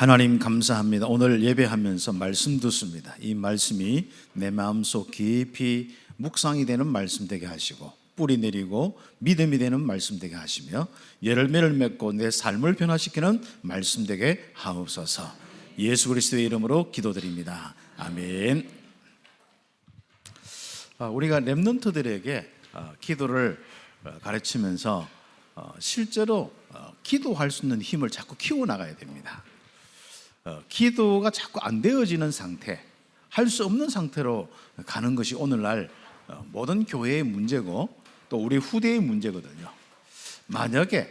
하나님 감사합니다. 오늘 예배하면서 말씀 듣습니다. 이 말씀이 내 마음속 깊이 묵상이 되는 말씀 되게 하시고 뿌리 내리고 믿음이 되는 말씀 되게 하시며 열매를 맺고 내 삶을 변화시키는 말씀 되게 하옵소서. 예수 그리스도의 이름으로 기도드립니다. 아멘. 우리가 렘넌트들에게 기도를 가르치면서 실제로 기도할 수 있는 힘을 자꾸 키워나가야 됩니다. 기도가 자꾸 안 되어지는 상태, 할 수 없는 상태로 가는 것이 오늘날 모든 교회의 문제고 또 우리 후대의 문제거든요. 만약에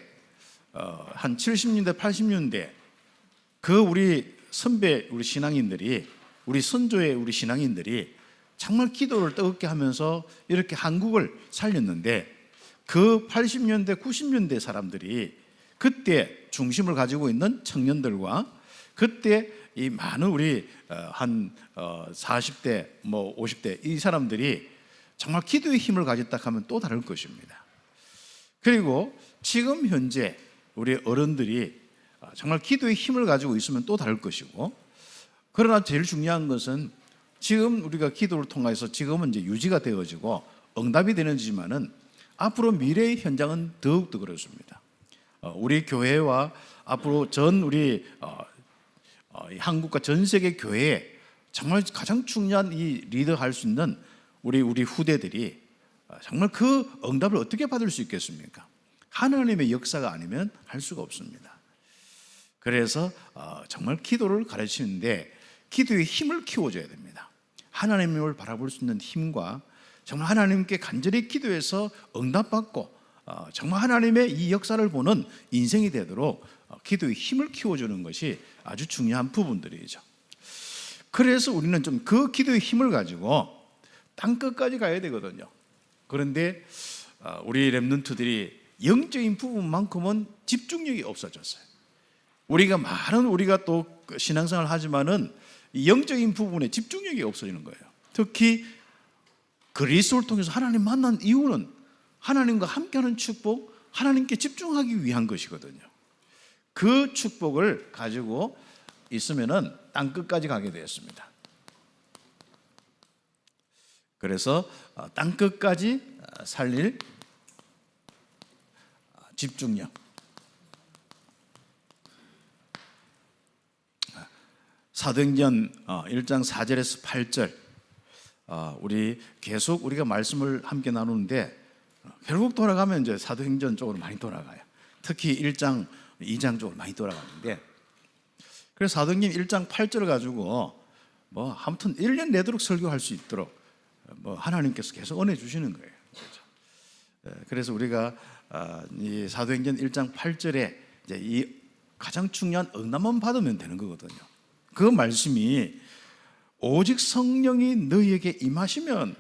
한 70년대, 80년대 우리 선배, 우리 신앙인들이, 우리 선조의 우리 신앙인들이 정말 기도를 뜨겁게 하면서 이렇게 한국을 살렸는데 그 80년대, 90년대 사람들이 그때 중심을 가지고 있는 청년들과 그때 이 많은 우리 한 40대, 50대 이 사람들이 정말 기도의 힘을 가졌다 하면 또 다를 것입니다. 그리고 지금 현재 우리 어른들이 정말 기도의 힘을 가지고 있으면 또 다를 것이고, 그러나 제일 중요한 것은 지금 우리가 기도를 통해서 지금은 이제 유지가 되어지고 응답이 되는지만은 앞으로 미래의 현장은 더욱더 그렇습니다. 우리 교회와 앞으로 전 우리 한국과 전 세계 교회에 정말 가장 중요한 이 리더할 수 있는 우리 후대들이 정말 그 응답을 어떻게 받을 수 있겠습니까? 하나님의 역사가 아니면 할 수가 없습니다. 그래서 정말 기도를 가르치는데 기도의 힘을 키워줘야 됩니다. 하나님을 바라볼 수 있는 힘과 정말 하나님께 간절히 기도해서 응답받고 정말 하나님의 이 역사를 보는 인생이 되도록 기도의 힘을 키워주는 것이 아주 중요한 부분들이죠. 그래서 우리는 좀 그 기도의 힘을 가지고 땅끝까지 가야 되거든요. 그런데 우리 렘넌트들이 영적인 부분만큼은 집중력이 없어졌어요. 우리가 또 신앙생활을 하지만은 영적인 부분에 집중력이 없어지는 거예요. 특히 그리스도를 통해서 하나님 만난 이유는 하나님과 함께하는 축복, 하나님께 집중하기 위한 것이거든요. 그 축복을 가지고 있으면은 땅끝까지 가게 되었습니다. 그래서 땅끝까지 살릴 집중력. 사도행전 1장 4절에서 8절 우리 계속 우리가 말씀을 함께 나누는데 결국 돌아가면 이제 사도행전 쪽으로 많이 돌아가요. 특히 1장, 2장 쪽으로 많이 돌아가는데, 그래서 사도행전 1장 8절을 가지고 아무튼 1년 내도록 설교할 수 있도록 하나님께서 계속 은혜 주시는 거예요. 그래서 우리가 이 사도행전 1장 8절에 이제 이 가장 중요한 응답만 받으면 되는 거거든요. 그 말씀이 오직 성령이 너희에게 임하시면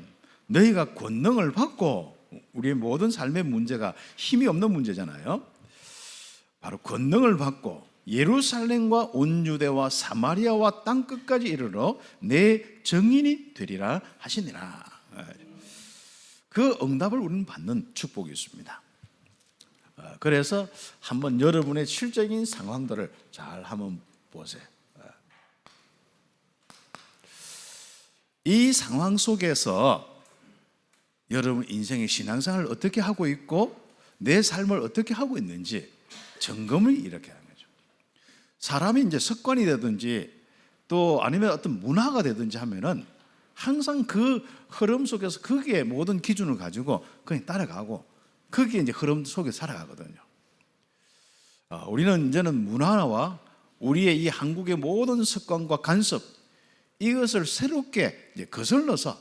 너희가 권능을 받고, 우리의 모든 삶의 문제가 힘이 없는 문제잖아요. 바로 권능을 받고 예루살렘과 온 유대와 사마리아와 땅끝까지 이르러 내 증인이 되리라 하시니라. 그 응답을 우리는 받는 축복이 있습니다. 그래서 한번 여러분의 실적인 상황들을 잘 한번 보세요. 이 상황 속에서 여러분 인생의 신앙생활을 어떻게 하고 있고 내 삶을 어떻게 하고 있는지 점검을 이렇게 하는 거죠. 사람이 이제 습관이 되든지 또 아니면 어떤 문화가 되든지 하면은 항상 그 흐름 속에서 거기에 모든 기준을 가지고 그냥 따라가고 거기에 이제 흐름 속에 살아가거든요. 우리는 이제는 문화와 우리의 이 한국의 모든 습관과 간섭, 이것을 새롭게 이제 거슬러서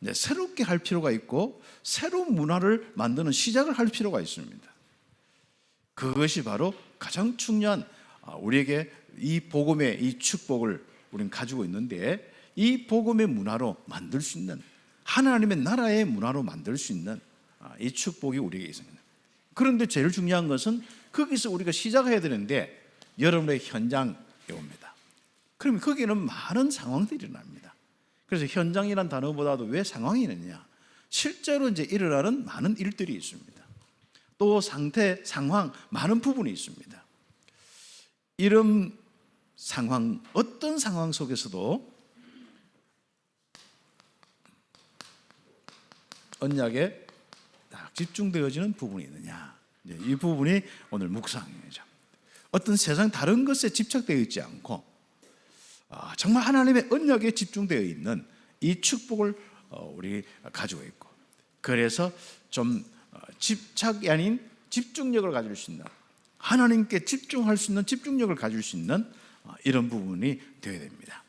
이제 새롭게 할 필요가 있고 새로운 문화를 만드는 시작을 할 필요가 있습니다. 그것이 바로 가장 중요한 우리에게 이 복음의 이 축복을 우리는 가지고 있는데, 이 복음의 문화로 만들 수 있는, 하나님의 나라의 문화로 만들 수 있는 이 축복이 우리에게 있습니다. 그런데 제일 중요한 것은 거기서 우리가 시작해야 되는데 여러분의 현장에 옵니다. 그러면 거기에는 많은 상황들이 일어납니다. 그래서 현장이란 단어보다도 왜 상황이 있느냐, 실제로 이제 일어나는 많은 일들이 있습니다. 또 상황, 많은 부분이 있습니다. 이런 상황, 어떤 상황 속에서도 언약에 딱 집중되어지는 부분이 있느냐, 이 부분이 오늘 묵상이죠. 어떤 세상 다른 것에 집착되어 있지 않고 정말 하나님의 언약에 집중되어 있는 이 축복을 우리 가지고 있고, 그래서 좀 집착이 아닌 집중력을 가질 수 있는, 하나님께 집중할 수 있는 집중력을 가질 수 있는 이런 부분이 되어야 됩니다.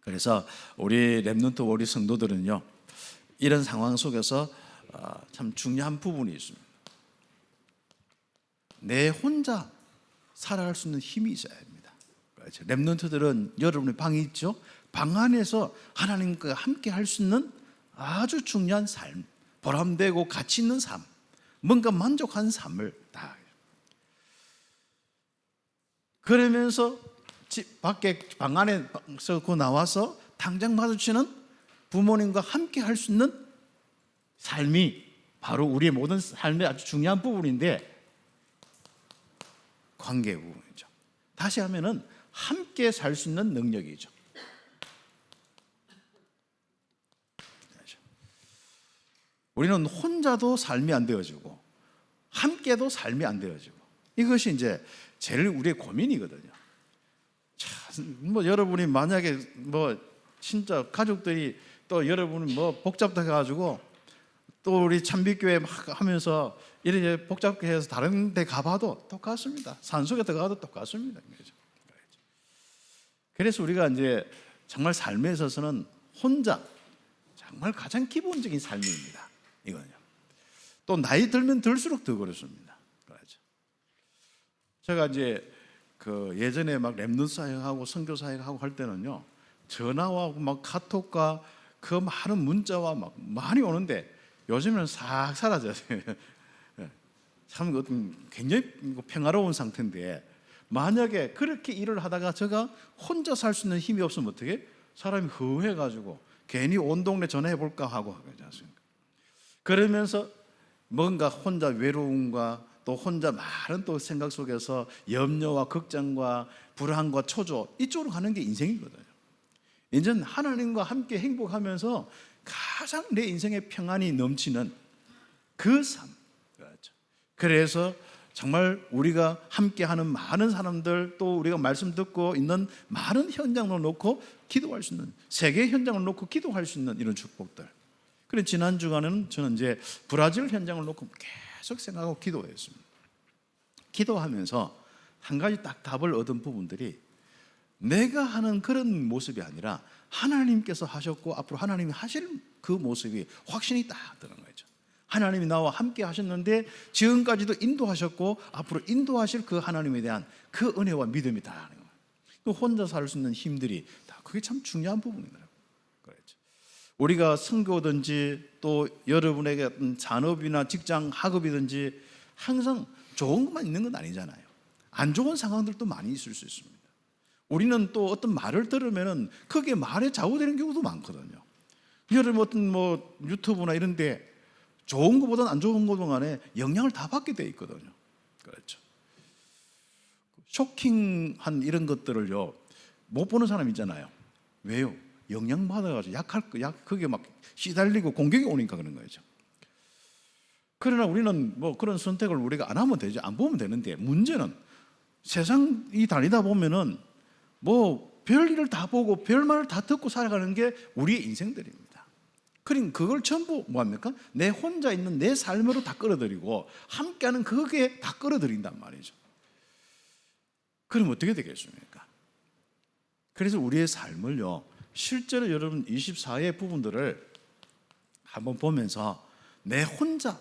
그래서 우리 렘넌트 우리 성도들은요, 이런 상황 속에서 참 중요한 부분이 있습니다. 내 혼자 살아갈 수 있는 힘이 있어야 합니다. 그렇죠? 렘넌트들은 여러분의 방이 있죠? 방 안에서 하나님과 함께 할 수 있는 아주 중요한 삶, 보람되고 가치 있는 삶, 뭔가 만족한 삶을 다. 그러면서 집 밖에 방 안에서 나와서 당장 마주치는 부모님과 함께 할 수 있는 삶이 바로 우리의 모든 삶의 아주 중요한 부분인데, 관계 부분이죠. 다시 하면은 함께 살 수 있는 능력이죠. 우리는 혼자도 삶이 안 되어지고 함께도 삶이 안 되어지고, 이것이 이제 제일 우리의 고민이거든요. 뭐 여러분이 만약에 뭐 진짜 가족들이 또 여러분이 뭐 복잡하게 해가지고 또 우리 참빛교회 막 하면서 이렇게 복잡하게 해서 다른 데 가봐도 똑같습니다. 산속에 들어가도 똑같습니다. 그래서 우리가 이제 정말 삶에 있어서는 혼자 정말 가장 기본적인 삶입니다. 이거는요. 또 나이 들면 들수록 더 그렇습니다. 그렇죠. 제가 이제 그 예전에 막 렘넌트 사역하고 선교 사역하고 할 때는요, 전화와 막 카톡과 그 많은 문자와 막 많이 오는데 요즘에는 싹 사라졌어요. 참 어떤 굉장히 평화로운 상태인데, 만약에 그렇게 일을 하다가 제가 혼자 살 수 있는 힘이 없으면 어떻게? 사람이 허해가지고 괜히 온 동네 전화해 볼까 하고 하지 않습니까? 그러면서 뭔가 혼자 외로움과 또 혼자 많은 또 생각 속에서 염려와 걱정과 불안과 초조, 이쪽으로 가는 게 인생이거든요. 이제는 하나님과 함께 행복하면서 가장 내 인생에 평안이 넘치는 그 삶. 그래서 정말 우리가 함께하는 많은 사람들, 또 우리가 말씀 듣고 있는 많은 현장을 놓고 기도할 수 있는, 세계 현장을 놓고 기도할 수 있는 이런 축복들. 그래서 지난 주간에는 저는 이제 브라질 현장을 놓고 계속 생각하고 기도했습니다. 기도하면서 한 가지 딱 답을 얻은 부분들이, 내가 하는 그런 모습이 아니라 하나님께서 하셨고 앞으로 하나님이 하실 그 모습이 확신이 딱 드는 거죠. 하나님이 나와 함께 하셨는데 지금까지도 인도하셨고 앞으로 인도하실 그 하나님에 대한 그 은혜와 믿음이 다 하는 거예요. 혼자 살 수 있는 힘들이 다, 그게 참 중요한 부분이더라고요. 그렇죠. 우리가 선교든지 또 여러분에게 산업이나 직장, 학업이든지 항상 좋은 것만 있는 건 아니잖아요. 안 좋은 상황들도 많이 있을 수 있습니다. 우리는 또 어떤 말을 들으면은 그게 말에 좌우되는 경우도 많거든요. 여러분 어떤 뭐 유튜브나 이런 데 좋은 것보다는 안 좋은 것 간에 영향을 다 받게 돼 있거든요. 그렇죠. 쇼킹한 이런 것들을요, 못 보는 사람 있잖아요. 왜요? 영향 받아가지고 그게 막 시달리고 공격이 오니까 그런 거죠. 그러나 우리는 뭐 그런 선택을 우리가 안 하면 되죠. 안 보면 되는데, 문제는 세상이 다니다 보면은 뭐 별일을 다 보고 별말을 다 듣고 살아가는 게 우리의 인생들입니다. 그럼 그걸 전부 뭐합니까? 내 혼자 있는 내 삶으로 다 끌어들이고 함께하는 그게 다 끌어들인단 말이죠. 그럼 어떻게 되겠습니까? 그래서 우리의 삶을요, 실제로 여러분 24의 부분들을 한번 보면서 내 혼자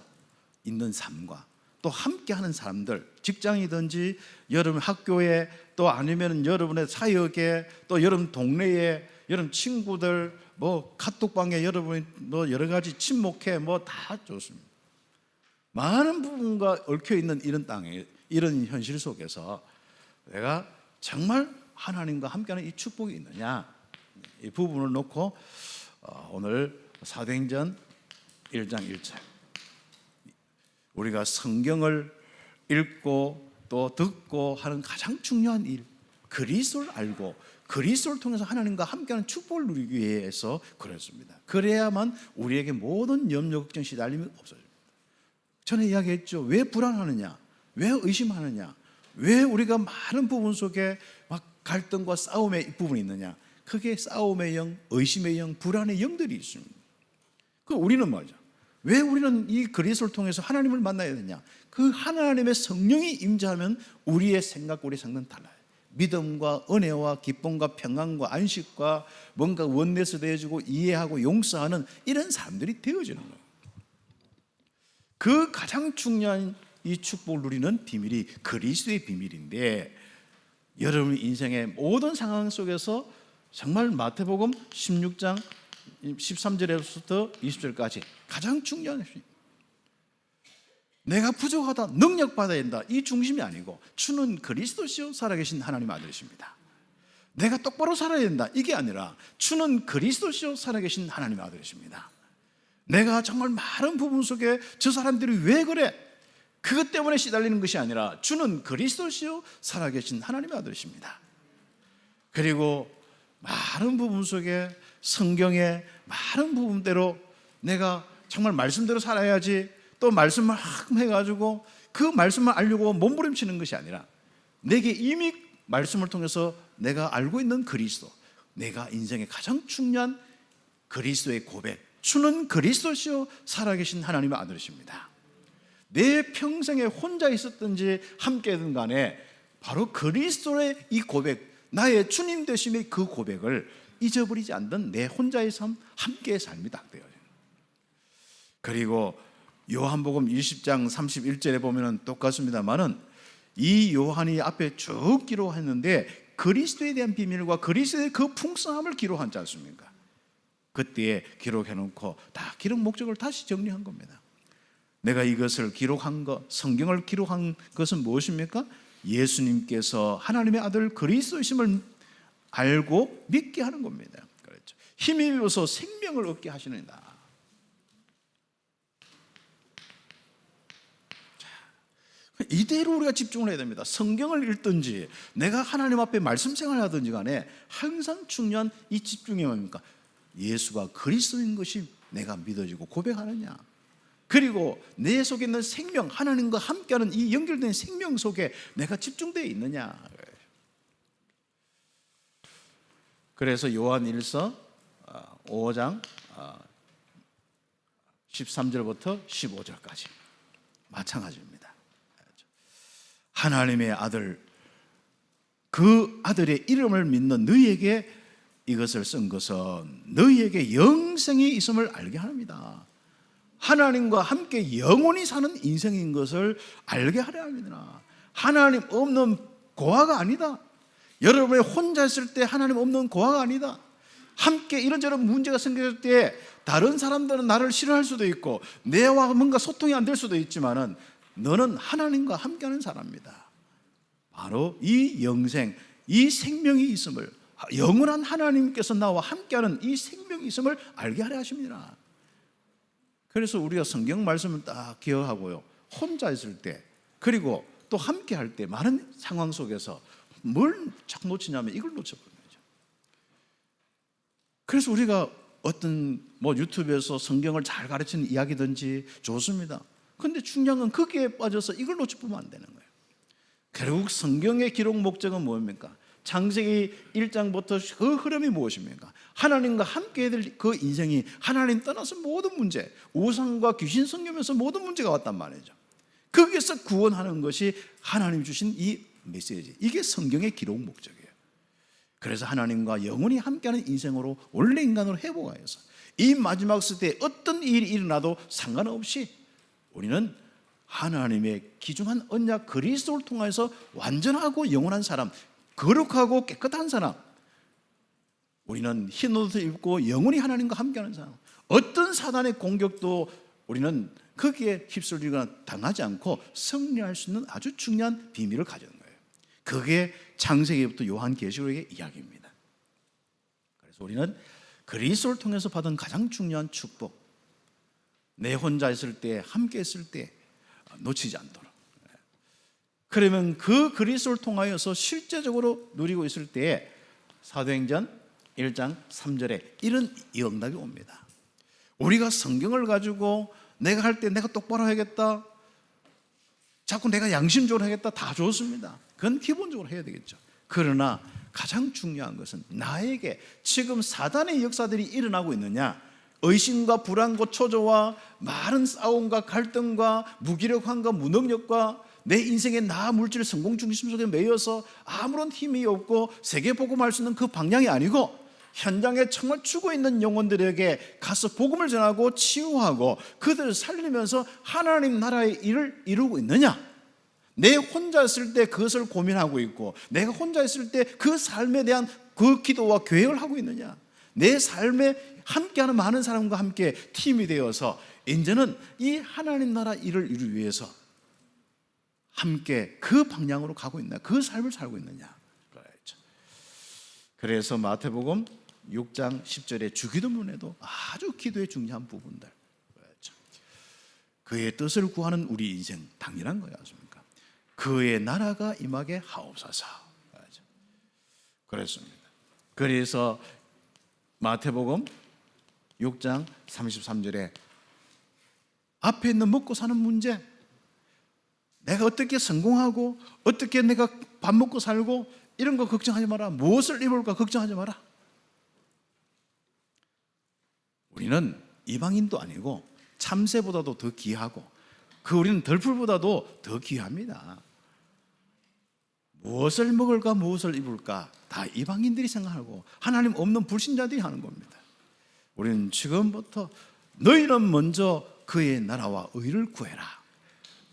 있는 삶과 또 함께하는 사람들, 직장이든지 여러분 학교에, 또 아니면 여러분의 사역에, 또 여러분 동네에, 여러분 친구들, 뭐 카톡방에 여러분이 뭐 여러 가지 친목회 뭐 다 좋습니다. 많은 부분과 얽혀 있는 이런 땅에, 이런 현실 속에서 내가 정말 하나님과 함께하는 이 축복이 있느냐, 이 부분을 놓고 오늘 사도행전 1장 1절, 우리가 성경을 읽고 또 듣고 하는 가장 중요한 일, 그리스도를 알고 그리스도를 통해서 하나님과 함께하는 축복을 누리기 위해서 그렇습니다. 그래야만 우리에게 모든 염려, 걱정, 시달림이 없어집니다. 전에 이야기했죠. 왜 불안하느냐? 왜 의심하느냐? 왜 우리가 많은 부분 속에 막 갈등과 싸움의 부분이 있느냐? 그게 싸움의 영, 의심의 영, 불안의 영들이 있습니다. 그 우리는 뭐죠? 왜 우리는 이 그리스도를 통해서 하나님을 만나야 되냐? 그 하나님의 성령이 임재하면 우리의 생각과 우리의 생각은 달라요. 믿음과 은혜와 기쁨과 평안과 안식과 뭔가 원내서 되어지고 이해하고 용서하는 이런 사람들이 되어지는 거예요. 그 가장 중요한 이 축복을 누리는 비밀이 그리스도의 비밀인데, 여러분 인생의 모든 상황 속에서 정말 마태복음 16장 13절에서부터 20절까지 가장 중요한 것입니다. 내가 부족하다, 능력받아야 된다, 이 중심이 아니고 주는 그리스도시요 살아계신 하나님 아들이십니다. 내가 똑바로 살아야 된다, 이게 아니라 주는 그리스도시요 살아계신 하나님 아들이십니다. 내가 정말 많은 부분 속에 저 사람들이 왜 그래? 그것 때문에 시달리는 것이 아니라 주는 그리스도시요 살아계신 하나님의 아들이십니다. 그리고 많은 부분 속에 성경의 많은 부분대로 내가 정말 말씀대로 살아야지, 또 말씀을 해가지고 그 말씀을 알려고 몸부림치는 것이 아니라 내게 이미 말씀을 통해서 내가 알고 있는 그리스도, 내가 인생의 가장 중요한 그리스도의 고백, 주는 그리스도시요 살아계신 하나님의 아들이십니다. 내 평생에 혼자 있었든지 함께든 간에 바로 그리스도의 이 고백, 나의 주님 되심의 그 고백을 잊어버리지 않던 내 혼자의 삶, 함께의 삶이 딱 되어요. 그리고 요한복음 20장 31절에 보면 똑같습니다만은 이 요한이 앞에 쭉 기록했는데 그리스도에 대한 비밀과 그리스도의 그 풍성함을 기록하지 않습니까? 그때에 기록해놓고 다 기록 목적을 다시 정리한 겁니다. 내가 이것을 기록한 것, 성경을 기록한 것은 무엇입니까? 예수님께서 하나님의 아들 그리스도이심을 알고 믿게 하는 겁니다. 그렇죠. 힘이 입어서 생명을 얻게 하시는다. 이대로 우리가 집중을 해야 됩니다. 성경을 읽든지 내가 하나님 앞에 말씀 생활을 하든지 간에 항상 중요한 이 집중이 뭡니까? 예수가 그리스도인 것이 내가 믿어지고 고백하느냐, 그리고 내 속에 있는 생명, 하나님과 함께하는 이 연결된 생명 속에 내가 집중되어 있느냐. 그래서 요한 1서 5장 13절부터 15절까지 마찬가지입니다. 하나님의 아들, 그 아들의 이름을 믿는 너희에게 이것을 쓴 것은 너희에게 영생이 있음을 알게 합니다. 하나님과 함께 영원히 사는 인생인 것을 알게 하려 합니다. 하나님 없는 고아가 아니다. 여러분이 혼자 있을 때 하나님 없는 고아가 아니다. 함께 이런저런 문제가 생겼을 때 다른 사람들은 나를 싫어할 수도 있고 내와 뭔가 소통이 안 될 수도 있지만은 너는 하나님과 함께하는 사람입니다. 바로 이 영생, 이 생명이 있음을, 영원한 하나님께서 나와 함께하는 이 생명이 있음을 알게 하려 하십니다. 그래서 우리가 성경 말씀을 딱 기억하고요, 혼자 있을 때 그리고 또 함께 할 때 많은 상황 속에서 뭘 자꾸 놓치냐면 이걸 놓쳐버리는 거죠. 그래서 우리가 어떤 유튜브에서 성경을 잘 가르치는 이야기든지 좋습니다. 그런데 중요한 건 거기에 빠져서 이걸 놓쳐보면 안 되는 거예요. 결국 성경의 기록 목적은 뭡니까? 창세기 1장부터 그 흐름이 무엇입니까? 하나님과 함께 해야 될 그 인생이 하나님 떠나서 모든 문제, 우상과 귀신 섬기면서 모든 문제가 왔단 말이죠. 거기에서 구원하는 것이 하나님 주신 이 메시지, 이게 성경의 기록 목적이에요. 그래서 하나님과 영원히 함께하는 인생으로 원래 인간으로 회복하여서 이 마지막 시대에 어떤 일이 일어나도 상관없이 우리는 하나님의 귀중한 언약 그리스도를 통해서 완전하고 영원한 사람, 거룩하고 깨끗한 사람, 우리는 흰 옷을 입고 영원히 하나님과 함께하는 사람, 어떤 사단의 공격도 우리는 거기에 휩쓸리거나 당하지 않고 승리할 수 있는 아주 중요한 비밀을 가지는 거예요. 그게 창세기부터 요한계시록의 이야기입니다. 그래서 우리는 그리스도를 통해서 받은 가장 중요한 축복, 내 혼자 있을 때, 함께 있을 때 놓치지 않도록, 그러면 그 그리스도를 통하여서 실제적으로 누리고 있을 때에 사도행전 1장 3절에 이런 응답이 옵니다. 우리가 성경을 가지고 내가 할 때 내가 똑바로 해야겠다, 자꾸 내가 양심적으로 하겠다, 다 좋습니다. 그건 기본적으로 해야 되겠죠. 그러나 가장 중요한 것은 나에게 지금 사단의 역사들이 일어나고 있느냐, 의심과 불안과 초조와 많은 싸움과 갈등과 무기력함과 무능력과 내 인생의 나 물질 성공 중심 속에 매여서 아무런 힘이 없고 세계 복음할 수 있는 그 방향이 아니고 현장에 정말 죽어 있는 영혼들에게 가서 복음을 전하고 치유하고 그들을 살리면서 하나님 나라의 일을 이루고 있느냐, 내 혼자 있을 때 그것을 고민하고 있고 내가 혼자 있을 때 그 삶에 대한 그 기도와 계획을 하고 있느냐, 내 삶에 함께하는 많은 사람과 함께 팀이 되어서 이제는 이 하나님 나라 일을 이루기 위해서 함께 그 방향으로 가고 있나, 그 삶을 살고 있느냐. 그래서 마태복음 6장 10절의 주기도문에도 아주 기도의 중요한 부분들, 그의 뜻을 구하는 우리 인생 당연한 거야, 아십니까? 그의 나라가 임하게 하옵소서. 그랬습니다. 그래서 마태복음 6장 33절에 앞에 있는 먹고 사는 문제, 내가 어떻게 성공하고 어떻게 내가 밥 먹고 살고 이런 거 걱정하지 마라. 무엇을 입을까 걱정하지 마라. 우리는 이방인도 아니고 참새보다도 더 귀하고 우리는 덜풀보다도 더 귀합니다. 무엇을 먹을까 무엇을 입을까 다 이방인들이 생각하고 하나님 없는 불신자들이 하는 겁니다. 우리는 지금부터 너희는 먼저 그의 나라와 의를 구해라.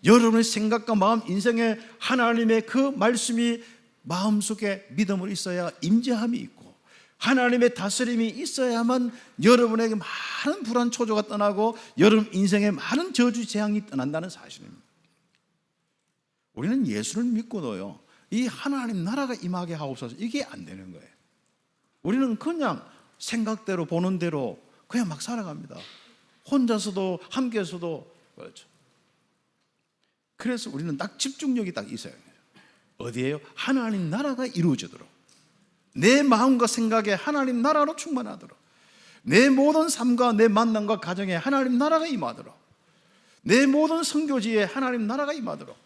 여러분의 생각과 마음, 인생에 하나님의 그 말씀이 마음속에 믿음을 있어야 임재함이 있고 하나님의 다스림이 있어야만 여러분에게 많은 불안 초조가 떠나고 여러분 인생에 많은 저주 재앙이 떠난다는 사실입니다. 우리는 예수를 믿고도요, 이 하나님 나라가 임하게 하옵소서 이게 안 되는 거예요. 우리는 그냥 생각대로 보는 대로 그냥 막 살아갑니다. 혼자서도 함께서도 그렇죠. 그래서 우리는 딱 집중력이 딱 있어야 해요. 어디에요? 하나님 나라가 이루어지도록, 내 마음과 생각에 하나님 나라로 충만하도록, 내 모든 삶과 내 만남과 가정에 하나님 나라가 임하도록, 내 모든 선교지에 하나님 나라가 임하도록.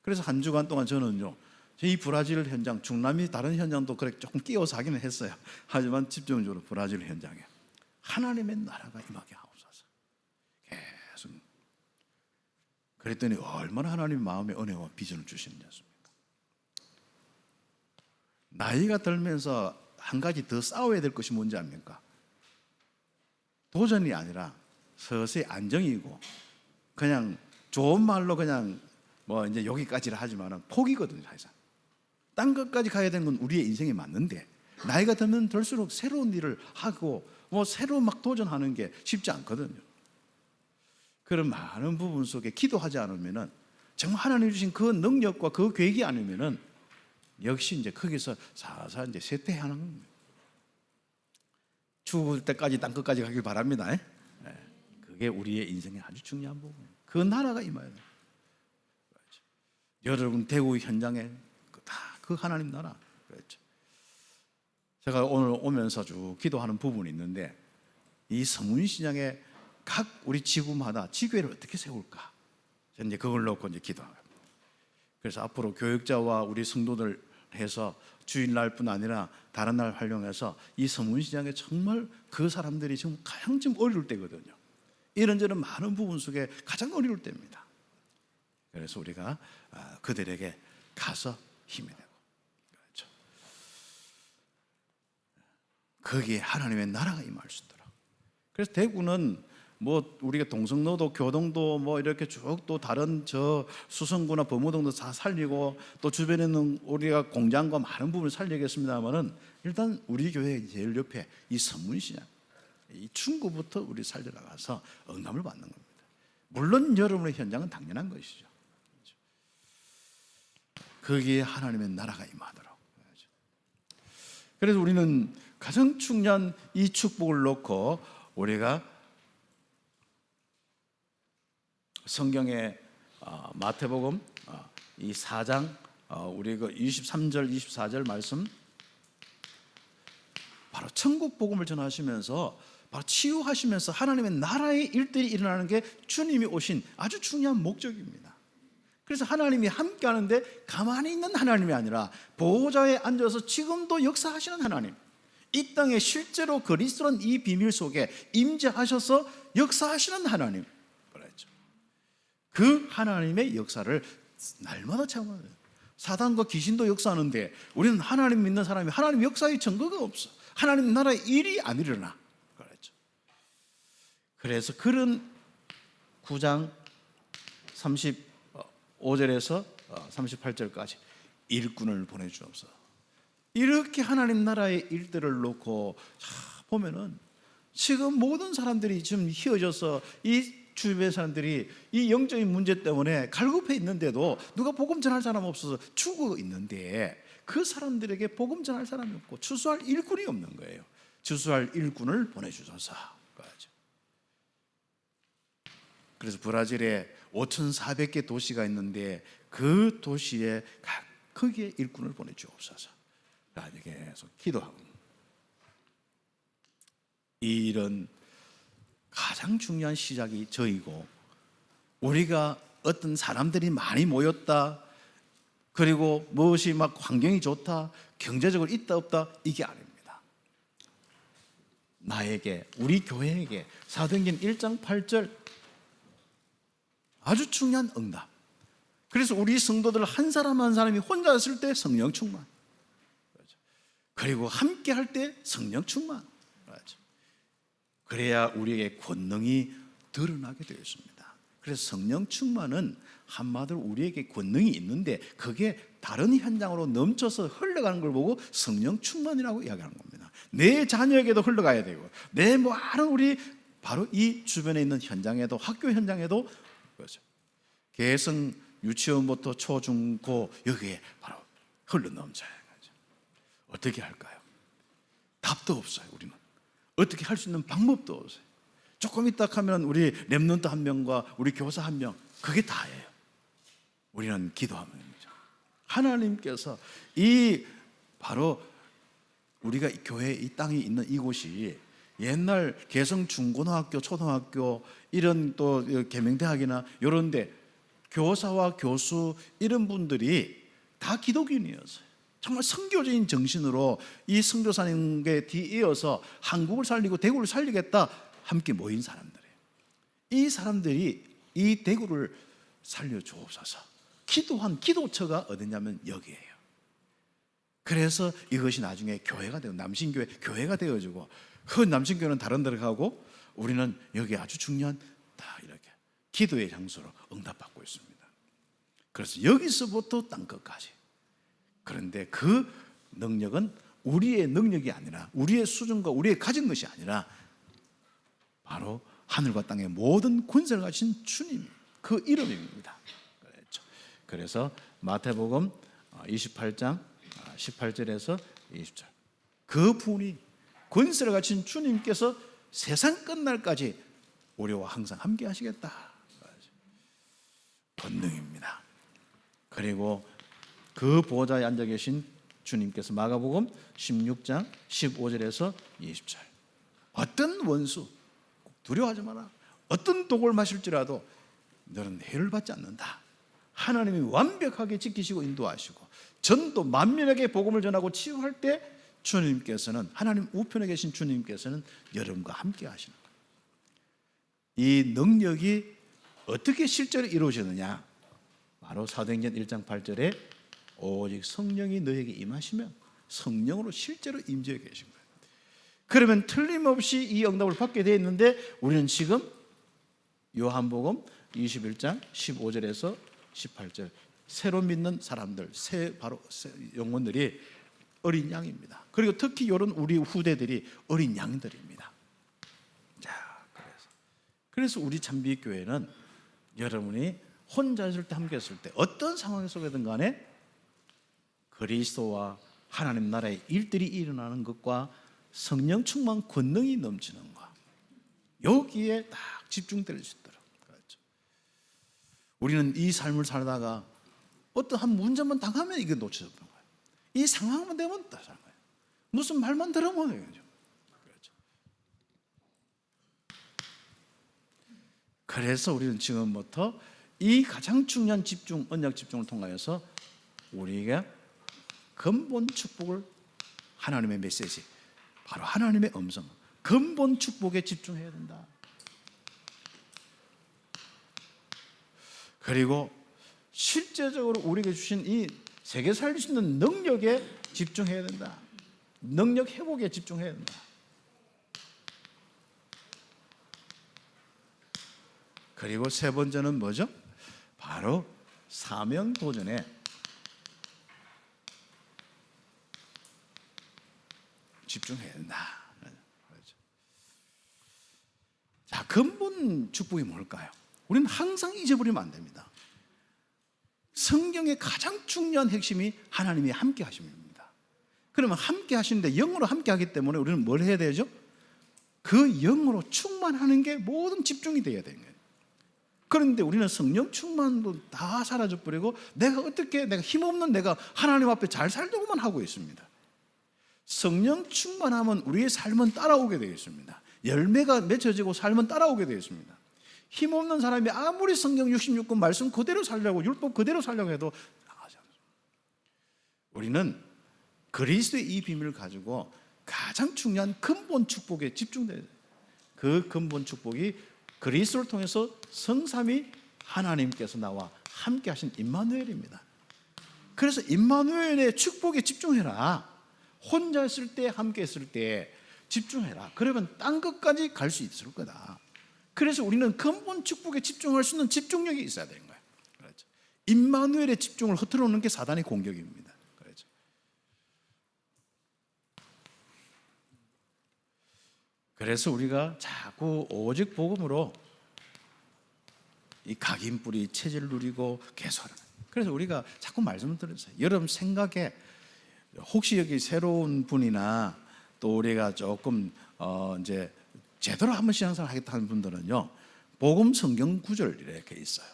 그래서 한 주간 동안 저는요, 이 브라질 현장, 중남미 다른 현장도 그렇게 조금 끼워서 하기는 했어요. 하지만 집중적으로 브라질 현장에 하나님의 나라가 임하게 하옵소서 계속. 그랬더니 얼마나 하나님 마음의 은혜와 비전을 주시는지 아십니까? 나이가 들면서 한 가지 더 싸워야 될 것이 뭔지 압니까? 도전이 아니라 서서히 안정이고 그냥 좋은 말로 그냥 뭐 이제 여기까지라 하지만은 포기거든요. 사실상 딴 것까지 가야 되는 건 우리의 인생에 맞는데 나이가 들면 들수록 새로운 일을 하고 뭐 새로 막 도전하는 게 쉽지 않거든요. 그런 많은 부분 속에 기도하지 않으면은 정말 하나님 주신 그 능력과 그 계획이 아니면은 역시 이제 거기서 사사 이제 쇠퇴하는 겁니다. 죽을 때까지 땅 끝까지 가길 바랍니다. 그게 우리의 인생의 아주 중요한 부분이에요. 그 나라가 임해야 돼요. 여러분 대구 현장에 다 그 하나님 나라. 그렇죠. 제가 오늘 오면서 쭉 기도하는 부분이 있는데 이 서문시장에 각 우리 지구마다 지교회를 어떻게 세울까? 저는 이제 그걸 놓고 이제 기도합니다. 그래서 앞으로 교육자와 우리 성도들 해서 주일날뿐 아니라 다른 날 활용해서 이 서문시장에 정말 그 사람들이 지금 가장 좀 어려울 때거든요. 이런저런 많은 부분 속에 가장 어려울 때입니다. 그래서 우리가 그들에게 가서 힘이 되고, 그렇죠. 거기에 하나님의 나라가 임할 수 있도록. 그래서 대구는 뭐 우리가 동성로도 교동도 뭐 이렇게 쭉 또 다른 저 수성구나 범호동도 다 살리고 또 주변에는 우리가 공장과 많은 부분을 살리겠습니다만은 일단 우리 교회 제일 옆에 이 서문시장 이 중구부터 우리 살려나가서 응답을 받는 겁니다. 물론 여러분의 현장은 당연한 것이죠. 거기에 하나님의 나라가 임하도록. 그래서 우리는 가장 중요한 이 축복을 놓고 우리가 마태복음 이 4장 우리 그 23절 24절 말씀, 바로 천국 복음을 전하시면서 바로 치유하시면서 하나님의 나라의 일들이 일어나는 게 주님이 오신 아주 중요한 목적입니다. 그래서 하나님이 함께 하는데 가만히 있는 하나님이 아니라 보호자에 앉아서 지금도 역사하시는 하나님, 이 땅에 실제로 그리스도는 이 비밀 속에 임재하셔서 역사하시는 하나님, 그랬죠. 그 하나님의 역사를 날마다 체험하는 거예요. 사단과 귀신도 역사하는데 우리는 하나님 믿는 사람이 하나님 역사의 증거가 없어. 하나님 나라의 일이 안 일어나. 그랬죠. 그래서 그런 9장 35절에서 38절까지 일꾼을 보내주옵소서. 이렇게 하나님 나라의 일들을 놓고 보면은 지금 모든 사람들이 지금 휘어져서 이 주변 사람들이 이 영적인 문제 때문에 갈급해 있는데도 누가 복음 전할 사람 없어서 죽어 있는데 그 사람들에게 복음 전할 사람이 없고 추수할 일꾼이 없는 거예요. 추수할 일꾼을 보내주소서. 그래서 브라질에 5,400개 도시가 있는데 그 도시에 거기에 일꾼을 보내주옵소서. 계속 기도하고, 이런 가장 중요한 시작이 저희고, 우리가 어떤 사람들이 많이 모였다, 그리고 무엇이 막 환경이 좋다, 경제적으로 있다 없다, 이게 아닙니다. 나에게, 우리 교회에게 사도행전 1장 8절 아주 중요한 응답. 그래서 우리 성도들 한 사람 한 사람이 혼자 있을 때 성령 충만, 그리고 함께 할 때 성령 충만, 그래야 우리에게 권능이 드러나게 되어 있습니다. 그래서 성령 충만은 한마디로 우리에게 권능이 있는데 그게 다른 현장으로 넘쳐서 흘러가는 걸 보고 성령 충만이라고 이야기하는 겁니다. 내 자녀에게도 흘러가야 되고, 내 많은 우리 바로 이 주변에 있는 현장에도, 학교 현장에도, 그렇죠, 개성 유치원부터 초, 중, 고 여기에 바로 흘러넘쳐야 하죠. 어떻게 할까요? 답도 없어요. 우리는 어떻게 할 수 있는 방법도 없어요. 조금 있다 하면 우리 렘넌트 한 명과 우리 교사 한 명, 그게 다예요. 우리는 기도하면 됩니다. 하나님께서 이 바로 우리가 교회 이 땅에 있는 이곳이 옛날 개성 중고등학교, 초등학교 이런 또 계명대학이나 이런 데 교사와 교수 이런 분들이 다 기독인이었어요. 정말 선교적인 정신으로 이 선교사님께 뒤이어서 한국을 살리고 대구를 살리겠다 함께 모인 사람들이에요. 이 사람들이 이 대구를 살려주옵소서 기도한 기도처가 어디냐면 여기에요. 그래서 이것이 나중에 교회가 되고, 남신교회 교회가 되어지고, 그 남신교회는 다른 데로 가고 우리는 여기 아주 중요한 다 이렇게 기도의 장소로 응답받고 있습니다. 그래서 여기서부터 땅끝까지. 그런데 그 능력은 우리의 능력이 아니라, 우리의 수준과 우리의 가진 것이 아니라 바로 하늘과 땅의 모든 권세를 가진 주님, 그 이름입니다. 그래서 마태복음 28장 18절에서 20절, 그 분이 권세를 가진 주님께서 세상 끝날까지 우리와 항상 함께 하시겠다. 권능입니다. 그리고 그 보좌에 앉아 계신 주님께서 마가복음 16장 15절에서 20절, 어떤 원수 두려워하지 마라, 어떤 독을 마실지라도 너는 해를 받지 않는다. 하나님이 완벽하게 지키시고 인도하시고 전도 만민에게 복음을 전하고 치유할 때 주님께서는, 하나님 우편에 계신 주님께서는 여러분과 함께 하시는 거예요. 이 능력이 어떻게 실제로 이루어지느냐, 바로 사도행전 1장 8절에 오직 성령이 너에게 임하시면 성령으로 실제로 임재해 계신 거예요. 그러면 틀림없이 이 응답을 받게 되어 있는데, 우리는 지금 요한복음 21장 15절에서 18절, 새로 믿는 사람들, 바로 영혼들이 어린 양입니다. 그리고 특히 이런 우리 후대들이 어린 양들입니다. 자, 그래서 우리 참비교회는 여러분이 혼자 있을 때, 함께 있을 때, 어떤 상황 속에든 간에 그리스도와 하나님 나라의 일들이 일어나는 것과 성령 충만 권능이 넘치는 것, 여기에 딱 집중될 수 있도록. 그렇죠. 우리는 이 삶을 살다가 어떠한 문제만 당하면 이게 놓쳐져 버린 거예요. 이 상황만 되면 다 사는 거예요. 무슨 말만 들으면 그렇죠. 그래서 우리는 지금부터 이 가장 중요한 집중, 언약 집중을 통하여서 우리가 근본 축복을, 하나님의 메시지, 바로 하나님의 음성, 근본 축복에 집중해야 된다. 그리고 실제적으로 우리에게 주신 이 세계 살릴 수 있는 능력에 집중해야 된다. 능력 회복에 집중해야 된다. 그리고 세 번째는 뭐죠? 바로 사명 도전에 집중해야 된다. 자, 근본 축복이 뭘까요? 우리는 항상 잊어버리면 안 됩니다. 성경의 가장 중요한 핵심이 하나님이 함께 하심입니다. 그러면 함께 하시는데 영으로 함께 하기 때문에 우리는 뭘 해야 되죠? 그 영으로 충만하는 게 모든 집중이 되어야 되는 거예요. 그런데 우리는 성령 충만도 다 사라져버리고 내가 힘없는 내가 하나님 앞에 잘 살려고만 하고 있습니다. 성령 충만하면 우리의 삶은 따라오게 되어 있습니다. 열매가 맺혀지고 삶은 따라오게 되어 있습니다. 힘없는 사람이 아무리 성경 66권 말씀 그대로 살려고, 율법 그대로 살려고 해도 나가지 않습니다. 우리는 그리스도의 이 비밀을 가지고 가장 중요한 근본 축복에 집중돼야 돼요. 그 근본 축복이 그리스도를 통해서 성삼위 하나님께서 나와 함께 하신 임마누엘입니다. 그래서 임마누엘의 축복에 집중해라. 혼자 있을 때, 함께 있을 때 집중해라. 그러면 딴 것까지 갈 수 있을 거다. 그래서 우리는 근본 축복에 집중할 수 있는 집중력이 있어야 되는 거예요. 그렇죠. 임마누엘의 집중을 흐트러 놓는 게 사단의 공격입니다. 그렇죠. 그래서 우리가 자꾸 오직 복음으로 이 각인뿌리 체질을 누리고 개설하는. 그래서 우리가 자꾸 말씀을 드렸어요. 여러분 생각에 혹시 여기 새로운 분이나 또 우리가 조금 이제 제대로 한번 신앙생활 하겠다 하는 분들은요, 복음 성경 구절 이렇게 있어요.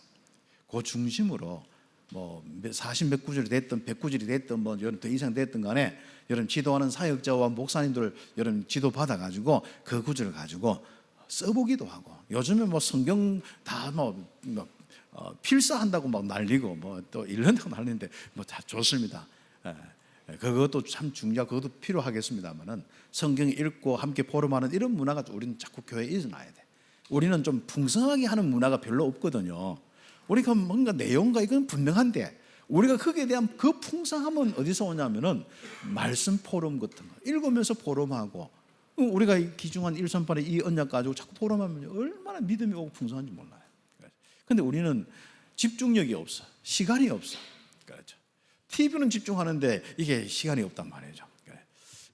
그 중심으로 뭐 40몇 구절이 됐든 100구절이 됐든 뭐 여러분 더 이상 됐든 간에 여러분 지도하는 사역자와 목사님들 여러분 지도 받아가지고 그 구절을 가지고 써보기도 하고, 요즘에 뭐 성경 다 필사한다고 막 난리고 뭐 또 읽는다고 난리는데 뭐 다 좋습니다. 그것도 참 중요하고 그것도 필요하겠습니다만은 성경 읽고 함께 포럼하는 이런 문화가 우리는 자꾸 교회에 있어놔야 돼. 우리는 좀 풍성하게 하는 문화가 별로 없거든요. 우리가 뭔가 내용과 이건 분명한데 우리가 거기에 대한 그 풍성함은 어디서 오냐면은 말씀 포럼 같은 거 읽으면서 포럼하고, 우리가 기중한 일선판에 이 언약 가지고 자꾸 포럼하면 얼마나 믿음이 오고 풍성한지 몰라요. 그런데 우리는 집중력이 없어, 시간이 없어. 그렇죠. TV는 집중하는데 이게 시간이 없단 말이죠.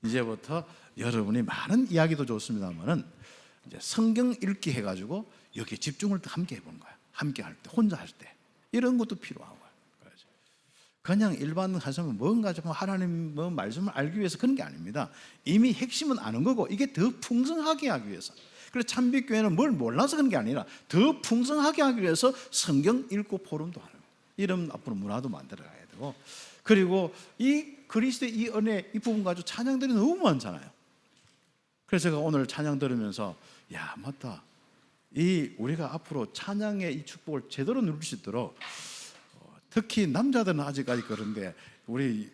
이제부터 여러분이 많은 이야기도 좋습니다만은 이제 성경 읽기 해가지고 여기에 집중을 함께 해보는 거야. 함께 할 때, 혼자 할 때 이런 것도 필요하고. 그냥 일반 하시면 뭔가 좀 하나님 뭐 말씀을 알기 위해서 그런 게 아닙니다. 이미 핵심은 아는 거고 이게 더 풍성하게 하기 위해서. 그래서 참빛교회는 뭘 몰라서 그런 게 아니라 더 풍성하게 하기 위해서 성경 읽고 포럼도 하는 거예요. 이런 앞으로 문화도 만들어가야 되고, 그리고 이 그리스도의 이 은혜 이 부분 가지고 찬양들이 너무 많잖아요. 그래서 제가 오늘 찬양 들으면서 야 맞다, 이 우리가 앞으로 찬양의 이 축복을 제대로 누릴 수 있도록 특히 남자들은 아직까지 그런데 우리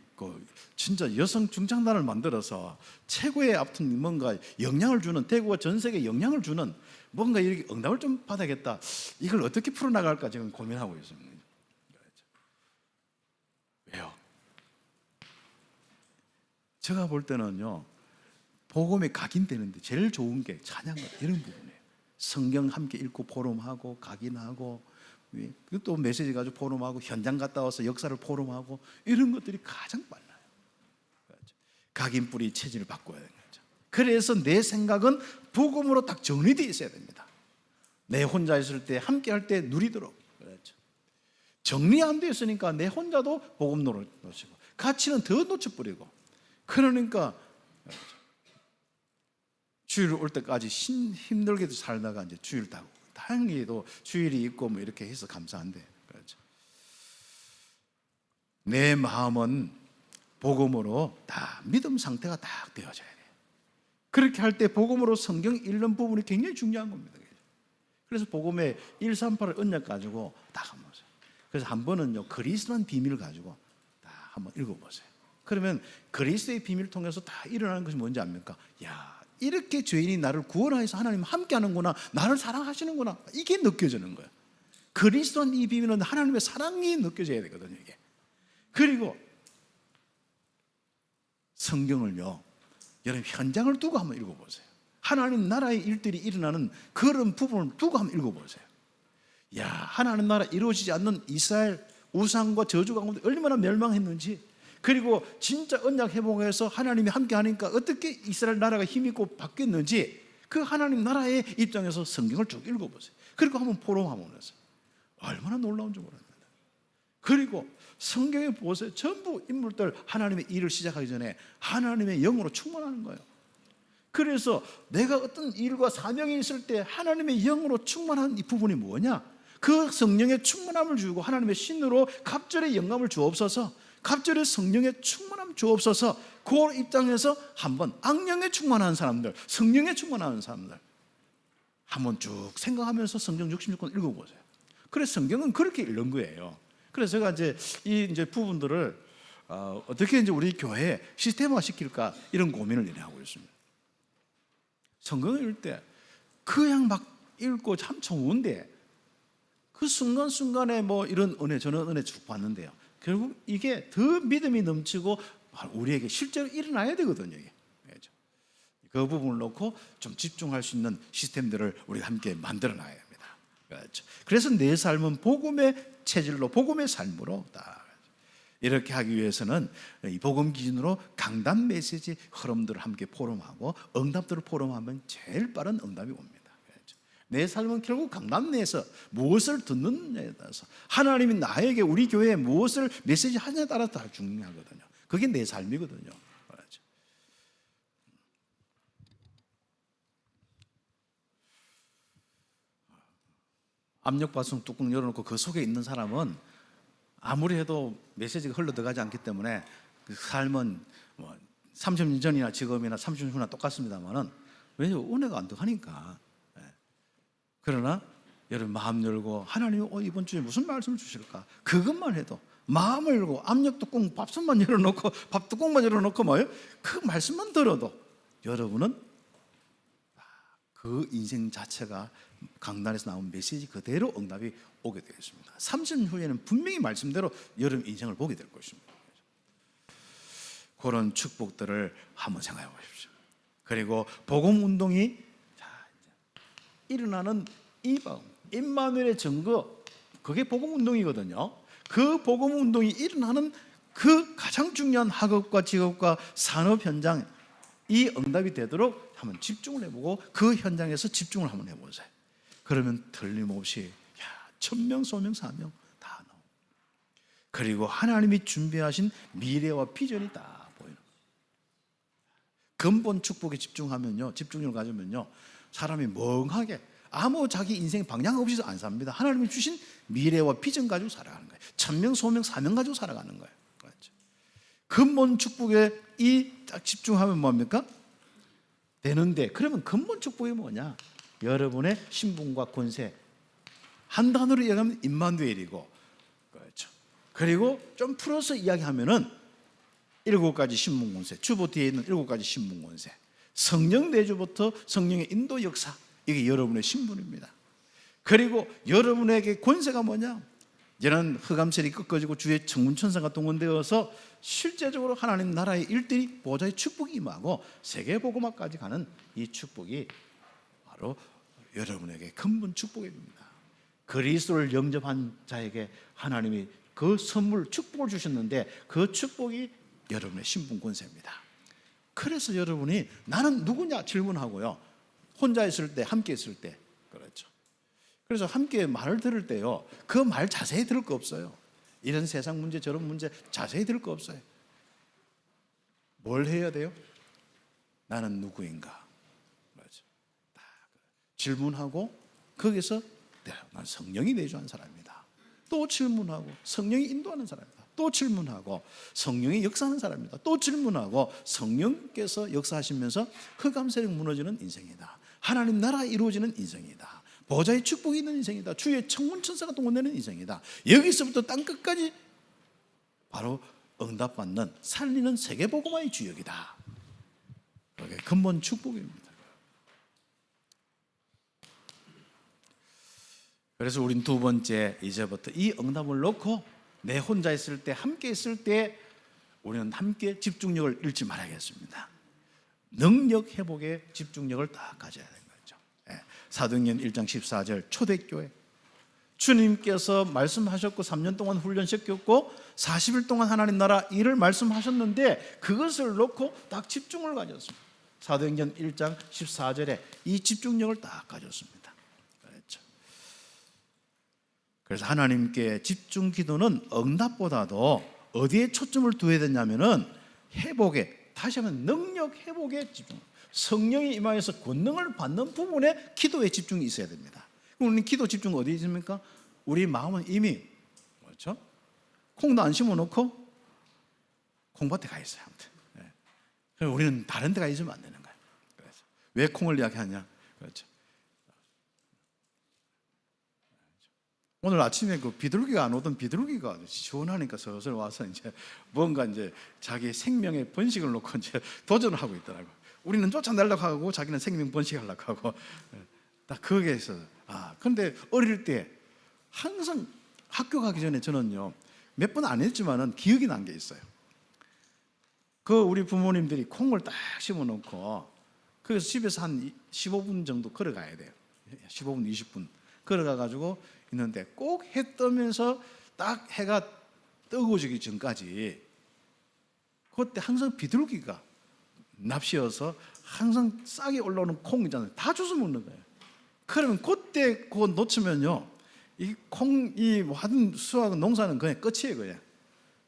진짜 여성 중창단을 만들어서 최고의 아무튼 뭔가 영향을 주는, 대구가 전 세계에 영향을 주는 뭔가 이렇게 응답을 좀 받아야겠다. 이걸 어떻게 풀어나갈까 지금 고민하고 있습니다. 왜요? 제가 볼 때는요, 복음이 각인되는데 제일 좋은 게 찬양 이런 부분이에요. 성경 함께 읽고 포럼하고 각인하고 또 메시지 가지고 포럼하고 현장 갔다 와서 역사를 포럼하고 이런 것들이 가장 빨라요. 각인뿌리 체질을 바꿔야 되는 거죠. 그래서 내 생각은 복음으로 딱 정리되어 있어야 됩니다. 내 혼자 있을 때 함께 할 때 누리도록. 그렇죠. 정리 안 되어 있으니까 내 혼자도 복음 놓치고 가치는 더 놓쳐버리고, 그러니까 주일 올 때까지 힘들게도 살다가 이제 주일 타고 다행히도 주일이 있고 뭐 이렇게 해서 감사한데. 그렇죠. 내 마음은 복음으로 다 믿음 상태가 딱 되어져야 돼. 그렇게 할 때 복음으로 성경 읽는 부분이 굉장히 중요한 겁니다. 그래서 복음의 138을 언약 가지고 딱 한번 보세요. 그래서 한 번은요, 그리스도라는 비밀을 가지고 딱 한번 읽어보세요. 그러면 그리스도의 비밀을 통해서 다 일어나는 것이 뭔지 압니까? 야, 이렇게 죄인이 나를 구원하여서 하나님 함께 하는구나, 나를 사랑하시는구나, 이게 느껴지는 거예요. 그리스도라는 이 비밀은 하나님의 사랑이 느껴져야 되거든요, 이게. 그리고 성경을요, 여러분 현장을 두고 한번 읽어보세요. 하나님 나라의 일들이 일어나는 그런 부분을 두고 한번 읽어보세요. 야, 하나님 나라 이루어지지 않는 이스라엘 우상과 저주 가운데 얼마나 멸망했는지, 그리고 진짜 언약 회복해서 하나님이 함께 하니까 어떻게 이스라엘 나라가 힘있고 바뀌었는지, 그 하나님 나라의 입장에서 성경을 쭉 읽어보세요. 그리고 한번 포럼하면서 얼마나 놀라운 줄 모릅니다. 그리고 성경에 보세요. 전부 인물들 하나님의 일을 시작하기 전에 하나님의 영으로 충만하는 거예요. 그래서 내가 어떤 일과 사명이 있을 때 하나님의 영으로 충만한 이 부분이 뭐냐? 그 성령의 충만함을 주고 하나님의 신으로 갑절의 영감을 주옵소서, 갑절의 성령의 충만함 주옵소서. 그 입장에서 한번 악령에 충만한 사람들, 성령에 충만한 사람들 한번 쭉 생각하면서 성경 66권 읽어보세요. 그래서 성경은 그렇게 읽는 거예요. 그래서 제가 이제 부분들을 어떻게 이제 우리 교회에 시스템화 시킬까, 이런 고민을 하고 있습니다. 성경을 읽을 때 그냥 막 읽고 참 좋은데 그 순간순간에 뭐 이런 은혜, 저는 은혜 쭉 받는데요, 결국 이게 더 믿음이 넘치고 우리에게 실제로 일어나야 되거든요. 이게. 그 부분을 놓고 좀 집중할 수 있는 시스템들을 우리가 함께 만들어 놔야 합니다. 그렇죠. 그래서 내 삶은 복음의 체질로, 복음의 삶으로 딱 이렇게 하기 위해서는 이 복음 기준으로 강단 메시지 흐름들을 함께 포럼하고 응답들을 포럼하면 제일 빠른 응답이 옵니다. 그렇죠. 내 삶은 결국 강단 내에서 무엇을 듣느냐에 따라서, 하나님이 나에게 우리 교회에 무엇을 메시지 하냐에 따라 다 중요하거든요. 그게 내 삶이거든요. 그렇죠. 압력밥솥 뚜껑 열어놓고 그 속에 있는 사람은 아무리 해도 메시지가 흘러 들어가지 않기 때문에 그 삶은 뭐 30년 전이나 지금이나 30년 후나 똑같습니다만은, 왜냐하면 은혜가 안 들어가니까. 그러나 여러분 마음 열고 하나님이 이번 주에 무슨 말씀을 주실까, 그것만 해도 마음을 열고 압력 뚜껑 밥솥만 열어놓고 밥 뚜껑만 열어놓고 뭐예요? 그 말씀만 들어도 여러분은 그 인생 자체가 강단에서 나온 메시지 그대로 응답이 오게 되겠습니다. 30년 후에는 분명히 말씀대로 여러분 인생을 보게 될 것입니다. 그런 축복들을 한번 생각해 보십시오. 그리고 복음 운동이 일어나는 이 임마누엘의 증거, 그게 복음 운동이거든요. 그 복음 운동이 일어나는 그 가장 중요한 학업과 직업과 산업 현장, 이 응답이 되도록 한번 집중을 해보고 그 현장에서 집중을 한번 해보세요. 그러면 틀림없이 천명, 소명, 사명 다 나오고, 그리고 하나님이 준비하신 미래와 비전이 다 보이는 거예요. 근본 축복에 집중하면요, 집중력을 가지면요, 사람이 멍하게 아무 자기 인생 방향 없이 안 삽니다. 하나님이 주신 미래와 비전 가지고 살아가는 거예요. 천명, 소명, 사명 가지고 살아가는 거예요. 그렇죠. 근본 축복에 딱 집중하면 뭡니까? 되는데, 그러면 근본 축복이 뭐냐? 여러분의 신분과 권세, 한 단어로 이야기하면 임마누엘이고, 그렇죠. 그리고 좀 풀어서 이야기하면은 7가지 신분 권세, 주보 뒤에 있는 7가지 신분 권세, 성령 내주부터 성령의 인도 역사, 이게 여러분의 신분입니다. 그리고 여러분에게 권세가 뭐냐? 이제는 흑암셀이 꺾어지고 주의 청문천사가 동원되어서 실제적으로 하나님 나라의 일들이 보좌의 축복이 임하고 세계복음화까지 가는 이 축복이 바로 여러분에게 근본 축복입니다. 그리스도를 영접한 자에게 하나님이 그 선물, 축복을 주셨는데 그 축복이 여러분의 신분 권세입니다. 그래서 여러분이 나는 누구냐 질문하고요, 혼자 있을 때, 함께 있을 때, 그렇죠. 그래서 함께 말을 들을 때요, 그 말 자세히 들을 거 없어요. 이런 세상 문제, 저런 문제 자세히 들을 거 없어요. 뭘 해야 돼요? 나는 누구인가? 그렇죠. 질문하고 거기서 난 성령이 내주한 사람이다. 또 질문하고 성령이 인도하는 사람이다. 또 또 질문하고 성령이 역사하는 사람입니다. 또 질문하고 성령께서 역사하시면서 흑암세력 무너지는 인생이다. 하나님 나라 이루어지는 인생이다. 보좌의 축복이 있는 인생이다. 주의 청문 천사가 동원되는 인생이다. 여기서부터 땅끝까지 바로 응답받는 살리는 세계복음화의 주역이다. 그게 근본 축복입니다. 그래서 우린 두 번째, 이제부터 이 응답을 놓고 내 혼자 있을 때, 함께 있을 때 우리는 함께 집중력을 잃지 말아야겠습니다. 능력 회복에 집중력을 딱 가져야 되는 거죠. 사도행전 1장 14절 초대교회, 주님께서 말씀하셨고 3년 동안 훈련시켰고 40일 동안 하나님 나라 일을 말씀하셨는데 그것을 놓고 딱 집중을 가졌습니다. 사도행전 1장 14절에 이 집중력을 딱 가졌습니다. 그렇죠. 그래서 하나님께 집중 기도는 응답보다도 어디에 초점을 두어야 되냐면은 회복에, 다시 하면 능력 회복에 집중, 성령이 임하여서 권능을 받는 부분에 기도에 집중이 있어야 됩니다. 그럼 우리 기도 집중 어디 있습니까? 우리 마음은 이미 그렇죠? 콩도 안 심어놓고 콩밭에 가 있어요. 아무튼. 그래서 우리는 다른 데 가 있으면 안 되는 거예요. 그래서 왜 콩을 이야기하냐? 그렇죠. 오늘 아침에 그 비둘기가 안 오던 비둘기가 시원하니까 슬슬 와서 이제 뭔가 이제 자기 생명의 번식을 놓고 이제 도전을 하고 있더라고. 우리는 쫓아내려고 하고 자기는 생명 번식하려고 하고 딱 거기에서 근데 어릴 때 항상 학교 가기 전에 저는요 몇 번 안 했지만은 기억이 난 게 있어요. 그 우리 부모님들이 콩을 딱 심어놓고 그래서 집에서 한 15분 정도 걸어가야 돼요. 15분, 20분 걸어가가지고 있는데 꼭 해 뜨면서 딱 해가 뜨거워지기 전까지 그때 항상 비둘기가 납치여서 항상 싹이 올라오는 콩 있잖아요. 다 주워 먹는 거예요. 그러면 그때 그거 놓치면요 이 콩, 이 하든 수확 농사는 그냥 끝이에요. 그냥.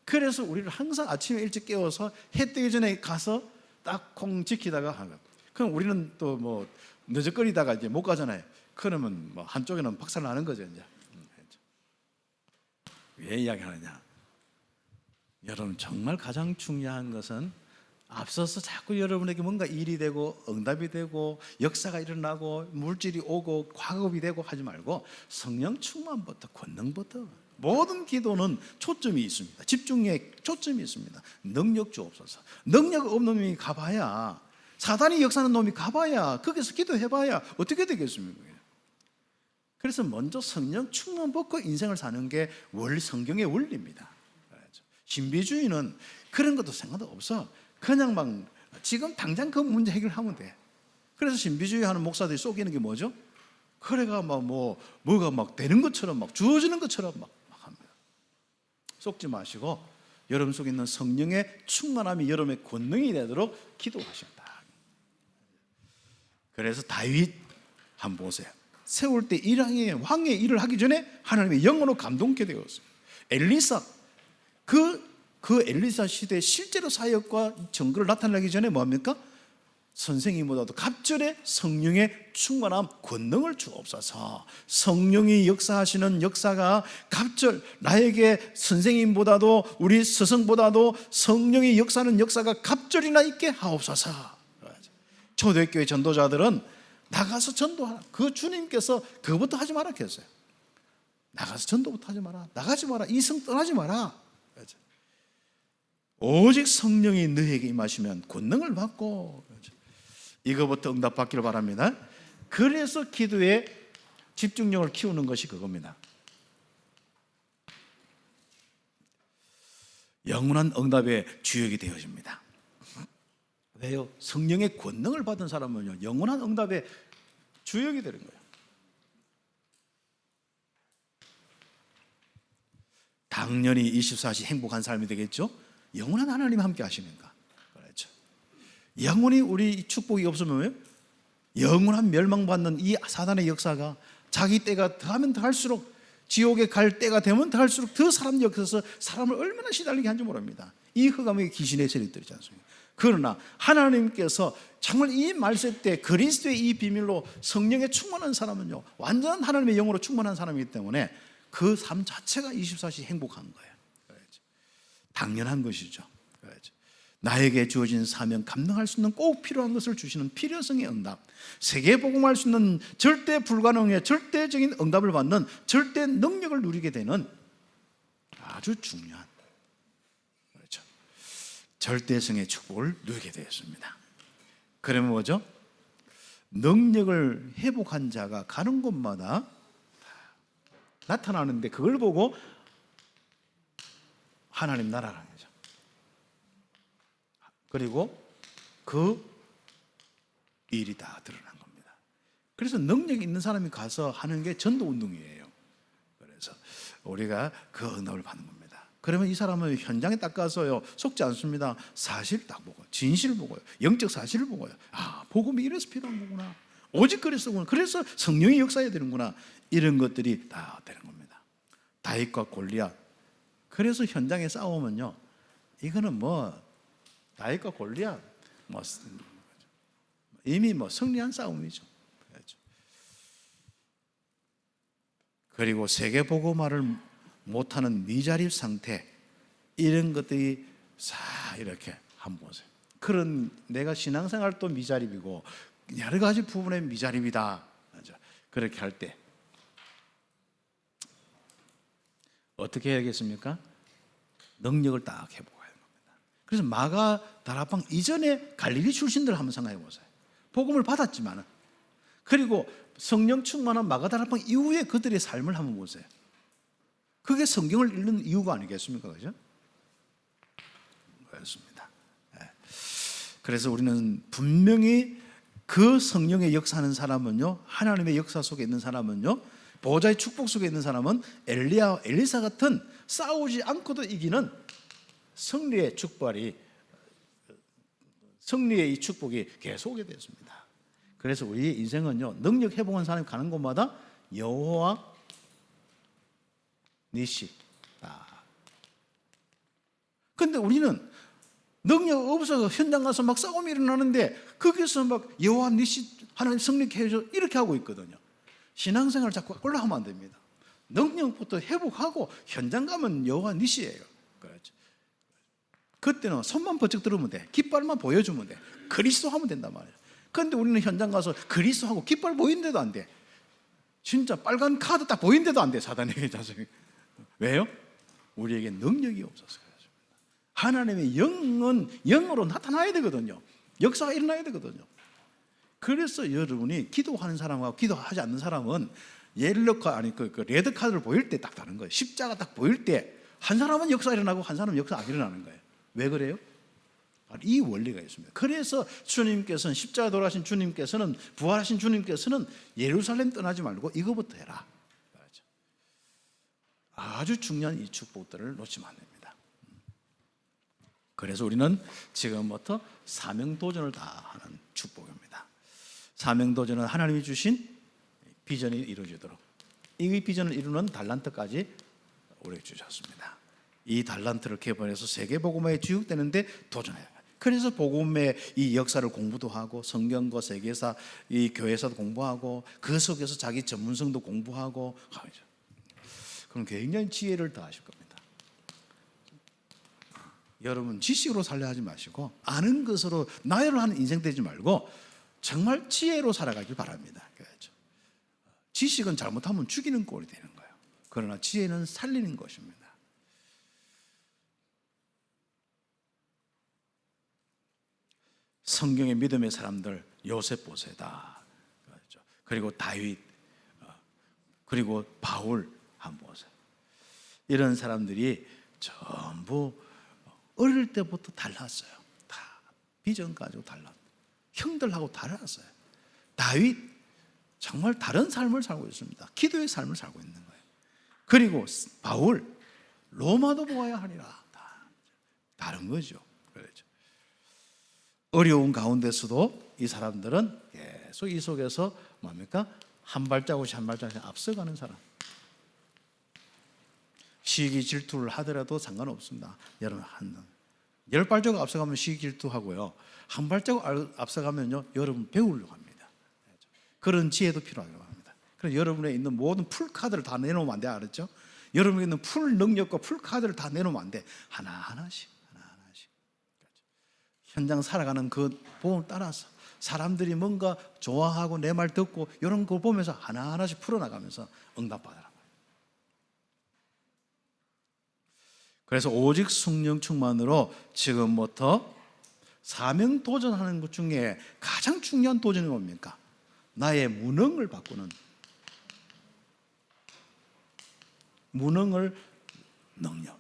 그래서 우리를 항상 아침에 일찍 깨워서 해 뜨기 전에 가서 딱 콩 지키다가 하는. 그럼 우리는 또 뭐 늦적거리다가 이제 못 가잖아요. 그러면 뭐 한쪽에는 박살 나는 거죠. 이제. 왜 이야기하느냐? 여러분 정말 가장 중요한 것은 앞서서 자꾸 여러분에게 뭔가 일이 되고 응답이 되고 역사가 일어나고 물질이 오고 과급이 되고 하지 말고 성령 충만부터 권능부터 모든 기도는 초점이 있습니다. 집중에 초점이 있습니다. 능력 주옵소서. 능력 없는 놈이 가봐야 사단이 역사하는 놈이 가봐야 거기서 기도해봐야 어떻게 되겠습니까? 그래서 먼저 성령 충만 받고 인생을 사는 게 원리 성경의 원리입니다. 신비주의는 그런 것도 생각도 없어. 그냥 막 지금 당장 그 문제 해결하면 돼. 그래서 신비주의 하는 목사들이 속이는 게 뭐죠? 그래가 막 뭐가 막 되는 것처럼 막 주어지는 것처럼 막 합니다. 속지 마시고 여러분 속에 있는 성령의 충만함이 여러분의 권능이 되도록 기도하신다. 그래서 다윗 한번 보세요. 세울 때 왕의 일을 하기 전에 하나님의 영으로 감동케 되었어요. 엘리사 그 엘리사 시대 실제로 사역과 증거를 나타나기 전에 뭐합니까? 선생님보다도 갑절에 성령의 충만함 권능을 주옵소서. 성령이 역사하시는 역사가 갑절 나에게 선생님보다도 우리 스승보다도 성령이 역사하는 역사가 갑절이나 있게 하옵소서. 초대교회 전도자들은 나가서 전도하라. 그 주님께서 그것부터 하지 마라 했어요. 나가서 전도부터 하지 마라. 나가지 마라. 이성 떠나지 마라. 오직 성령이 너에게 임하시면 권능을 받고 이거부터 응답받기를 바랍니다. 그래서 기도에 집중력을 키우는 것이 그겁니다. 영원한 응답의 주역이 되어집니다. 왜요? 성령의 권능을 받은 사람은요 영원한 응답의 주역이 되는 거예요. 당연히 24시 행복한 삶이 되겠죠. 영원한 하나님 함께 하시는가? 그렇죠. 영원히 우리 축복이 없으면 영원한 멸망받는 이 사단의 역사가 자기 때가 더하면 더할수록 지옥에 갈 때가 되면 더할수록 더 사람 역에서 사람을 얼마나 시달리게 한지 모릅니다. 이 흑암의 귀신의 세력들이지 않습니까? 그러나 하나님께서 정말 이 말세 때 그리스도의 이 비밀로 성령에 충만한 사람은요 완전 하나님의 영으로 충만한 사람이기 때문에 그 삶 자체가 24시 행복한 거예요. 당연한 것이죠. 그렇죠. 나에게 주어진 사명, 감당할 수 있는 꼭 필요한 것을 주시는 필요성의 응답, 세계복음할 수 있는 절대 불가능의 절대적인 응답을 받는 절대 능력을 누리게 되는 아주 중요한, 그렇죠, 절대성의 축복을 누리게 되었습니다. 그러면 뭐죠? 능력을 회복한 자가 가는 곳마다 나타나는데 그걸 보고 하나님 나라라는 거죠. 그리고 그 일이 다 드러난 겁니다. 그래서 능력이 있는 사람이 가서 하는 게 전도 운동이에요. 그래서 우리가 그 응답을 받는 겁니다. 그러면 이 사람은 현장에 딱 가서요, 속지 않습니다. 사실 딱 보고, 진실 보고요, 영적 사실을 보고요. 아, 복음이 이래서 필요한 거구나. 오직 그래서구나. 그래서 성령이 역사해야 되는구나. 이런 것들이 다 되는 겁니다. 다윗과 골리앗. 그래서 현장에 싸우면요, 이거는 뭐 다윗과 골리앗 뭐 이미 뭐 승리한 싸움이죠. 그리고 세계 복음화를 못하는 미자립 상태, 이런 것들이 싹 이렇게 한번 보세요. 그런 내가 신앙생활도 미자립이고 여러 가지 부분에 미자립이다. 그렇게 할 때 어떻게 해야겠습니까? 능력을 딱 해보아야 합니다. 그래서 마가 다락방 이전에 갈릴리 출신들 한번 생각해 보세요. 복음을 받았지만, 그리고 성령 충만한 마가 다락방 이후에 그들의 삶을 한번 보세요. 그게 성경을 읽는 이유가 아니겠습니까? 그죠? 그렇습니다. 그래서 우리는 분명히 그 성령의 역사하는 사람은요, 하나님의 역사 속에 있는 사람은요, 보호자의 축복 속에 있는 사람은 엘리야, 엘리사 같은 싸우지 않고도 이기는 승리의 축복이, 승리의 이 축복이 계속 오게 되었습니다. 그래서 우리의 인생은요, 능력 회복한 사람이 가는 곳마다 여호와 니시. 근데 우리는 능력 없어서 현장 가서 막 싸움이 일어나는데 거기서 막 여호와 니시, 하나님 승리케 해줘, 이렇게 하고 있거든요. 신앙생활 자꾸 꼴로 하면 안 됩니다. 능력부터 회복하고 현장 가면 여호와 니시예요. 그렇죠. 그때는 손만 번쩍 들으면 돼. 깃발만 보여주면 돼. 그리스도 하면 된단 말이에요. 그런데 우리는 현장 가서 그리스도하고 깃발 보이는데도 안 돼. 진짜 빨간 카드 딱 보이는데도 안 돼. 사단에게 자석이. 왜요? 우리에게 능력이 없어서 그렇습니다. 하나님의 영은 영으로 나타나야 되거든요. 역사가 일어나야 되거든요. 그래서 여러분이 기도하는 사람과 기도하지 않는 사람은 옐로 카드, 아니 그 레드 카드를 보일 때 딱 다른 거예요. 십자가 딱 보일 때 한 사람은 역사 일어나고 한 사람은 역사 안 일어나는 거예요. 왜 그래요? 이 원리가 있습니다. 그래서 주님께서는, 십자가 돌아가신 주님께서는, 부활하신 주님께서는 예루살렘 떠나지 말고 이거부터 해라. 아주 중요한 이 축복들을 놓치면 안 됩니다. 그래서 우리는 지금부터 사명도전을 다 하는 축복입니다. 사명도전은 하나님이 주신 비전이 이루어지도록, 이 비전을 이루는 달란트까지 우리에게 주셨습니다. 이 달란트를 개발해서 세계복음화에 주역되는데 도전해요. 그래서 복음의 이 역사를 공부도 하고, 성경과 세계사, 이 교회사도 공부하고, 그 속에서 자기 전문성도 공부하고 하죠. 그럼 굉장히 지혜를 더하실 겁니다. 여러분, 지식으로 살려 하지 마시고 아는 것으로 나열을 하는 인생 되지 말고 정말 지혜로 살아가길 바랍니다. 그렇죠? 지식은 잘못하면 죽이는 꼴이 되는 거예요. 그러나 지혜는 살리는 것입니다. 성경의 믿음의 사람들, 요셉 보세다. 그렇죠? 그리고 다윗, 그리고 바울 한번 보세요. 이런 사람들이 전부 어릴 때부터 달랐어요. 다 비전 가지고 달랐어요. 형들하고 달랐어요. 다윗 정말 다른 삶을 살고 있습니다. 기도의 삶을 살고 있는 거예요. 그리고 바울, 로마도 보아야 하리라. 다른 거죠. 그렇죠. 어려운 가운데서도 이 사람들은 계속 이 속에서 뭡니까? 한 발자국씩 한 발자국씩 앞서가는 사람. 시기 질투를 하더라도 상관없습니다. 여러분, 한 10발자국 앞서가면 시기 질투하고요, 한 발자국 앞서가면요, 여러분 배우려고 합니다. 그런 지혜도 필요하다고 합니다. 그래서 여러분에 있는 모든 풀카드를 다 내놓으면 안 돼, 알았죠? 여러분에게 있는 풀 능력과 풀 카드를 다 내놓으면 안 돼. 하나하나씩. 현장 살아가는 그 보험 따라서 사람들이 뭔가 좋아하고 내 말 듣고 이런 거 보면서 하나하나씩 풀어나가면서 응답받으라. 그래서 오직 성령 충만으로 지금부터 사명 도전하는 것 중에 가장 중요한 도전이 뭡니까? 나의 무능을 바꾸는, 무능을 능력.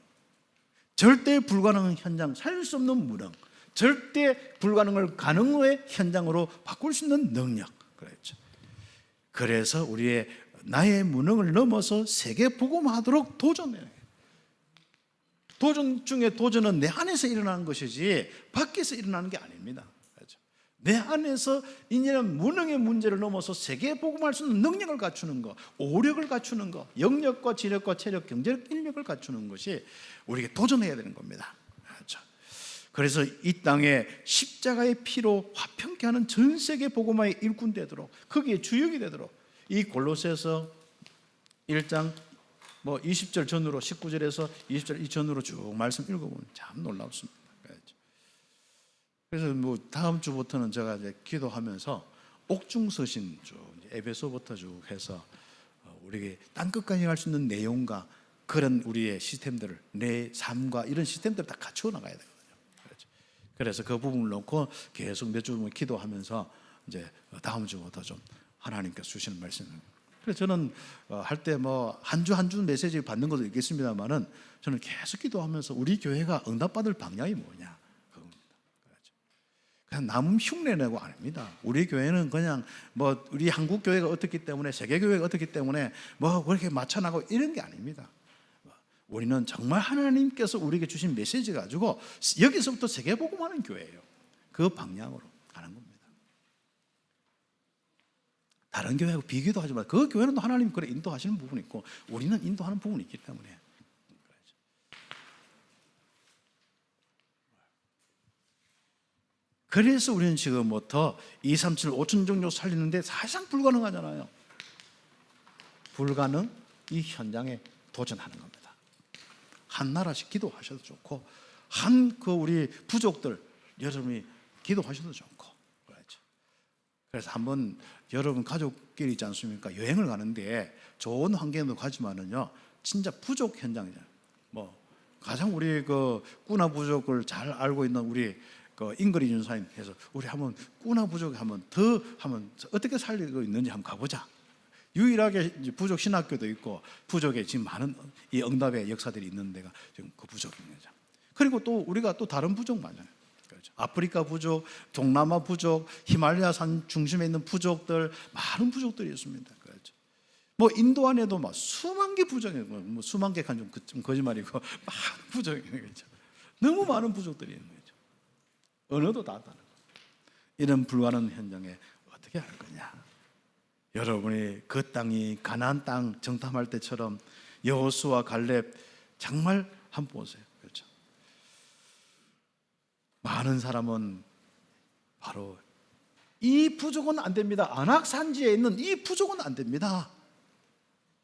절대 불가능한 현장, 살릴 수 없는 무능, 절대 불가능을 가능의 현장으로 바꿀 수 있는 능력. 그랬죠. 그래서 우리의 나의 무능을 넘어서 세계 복음하도록 도전해요. 도전 중에 도전은 내 안에서 일어나는 것이지 밖에서 일어나는 게 아닙니다. 그렇죠? 내 안에서 이제는 무능의 문제를 넘어서 세계 복음할 수 있는 능력을 갖추는 것, 오력을 갖추는 것, 영력과 지력과 체력, 경제력, 인력을 갖추는 것이 우리에게 도전해야 되는 겁니다. 그렇죠? 그래서 이 땅에 십자가의 피로 화평케 하는 전 세계 복음화의 일꾼 되도록, 거기에 주역이 되도록 이 골로새서 1장 20절 전으로 19절에서 20절 이전으로 쭉 말씀 읽어보면 참 놀랍습니다. 그래서 다음 주부터는 제가 이제 기도하면서 옥중서신 쭉 에베소부터 쭉 해서 우리에게 땅끝까지 갈 수 있는 내용과 그런 우리의 시스템들을, 내 삶과 이런 시스템들을 다 갖추어 나가야 되거든요. 그래서 그 부분을 놓고 계속 몇 주 기도하면서 이제 다음 주부터 좀 하나님께서 주시는 말씀을. 그래서 저는 할 때 한 주 한 주 메시지 받는 것도 있겠습니다만은 저는 계속 기도하면서 우리 교회가 응답받을 방향이 뭐냐, 그겁니다. 그냥 남 흉내내고 아닙니다. 우리 교회는 그냥 우리 한국 교회가 어떻기 때문에, 세계 교회가 어떻기 때문에 그렇게 맞춰나가고 이런 게 아닙니다. 우리는 정말 하나님께서 우리에게 주신 메시지 가지고 여기서부터 세계 복음하는 교회예요. 그 방향으로 가는 겁니다. 다른 교회하고 비교도 하지 마세요. 그 교회는 하나님 그래 인도하시는 부분이 있고 우리는 인도하는 부분이 있기 때문에. 그래서 우리는 지금부터 2, 3, 7, 5천 종족 살리는데 사실상 불가능하잖아요. 불가능, 이 현장에 도전하는 겁니다. 한 나라씩 기도하셔도 좋고 우리 부족들 여러분이 기도하셔도 좋고 그렇죠. 그래서 한번 여러분 가족끼리 있지 않습니까? 여행을 가는데 좋은 환경도 가지만은요 진짜 부족 현장이잖아요. 가장 우리 꾸나 부족을 잘 알고 있는 우리 인거리 준사님 해서 우리 한번 꾸나 부족에 한번 어떻게 살리고 있는지 한번 가보자. 유일하게 부족 신학교도 있고 부족에 지금 많은 이 응답의 역사들이 있는 데가 지금 그 부족입니다. 그리고 또 우리가 또 다른 부족 많잖아요. 그렇죠? 아프리카 부족, 동남아 부족, 히말라야 산 중심에 있는 부족들, 많은 부족들이 있습니다. 그렇죠? 인도 안에도 수만 개 부족이 수만 개가 좀 거짓말이고 많은 부족이 그렇죠? 너무 많은 부족들이 있는 거죠. 언어도 다 다르고 이런 불가능한 현장에 어떻게 할 거냐? 여러분이 그 땅이 가나안 땅 정탐할 때처럼 여호수아 갈렙 정말 한번 보세요. 그렇죠? 많은 사람은 바로 이 부족은 안 됩니다. 아낙 산지에 있는 이 부족은 안 됩니다.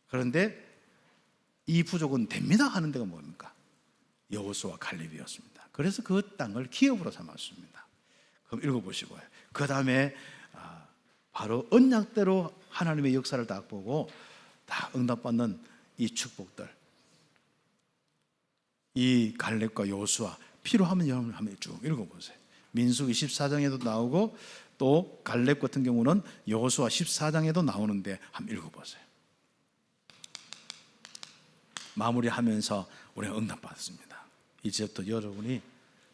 그런데 이 부족은 됩니다 하는 데가 뭡니까? 여호수아 갈렙이었습니다. 그래서 그 땅을 기업으로 삼았습니다. 그럼 읽어보시고요. 그 다음에 바로 언약대로 하나님의 역사를 딱 보고 다 응답받는 이 축복들, 이 갈렙과 여호수아 필요하면 여러분 한번 쭉 읽어보세요. 민수기 14장에도 나오고 또 갈렙 같은 경우는 여호수아 14장에도 나오는데 한번 읽어보세요. 마무리하면서 우리가 응답받았습니다. 이제부터 여러분이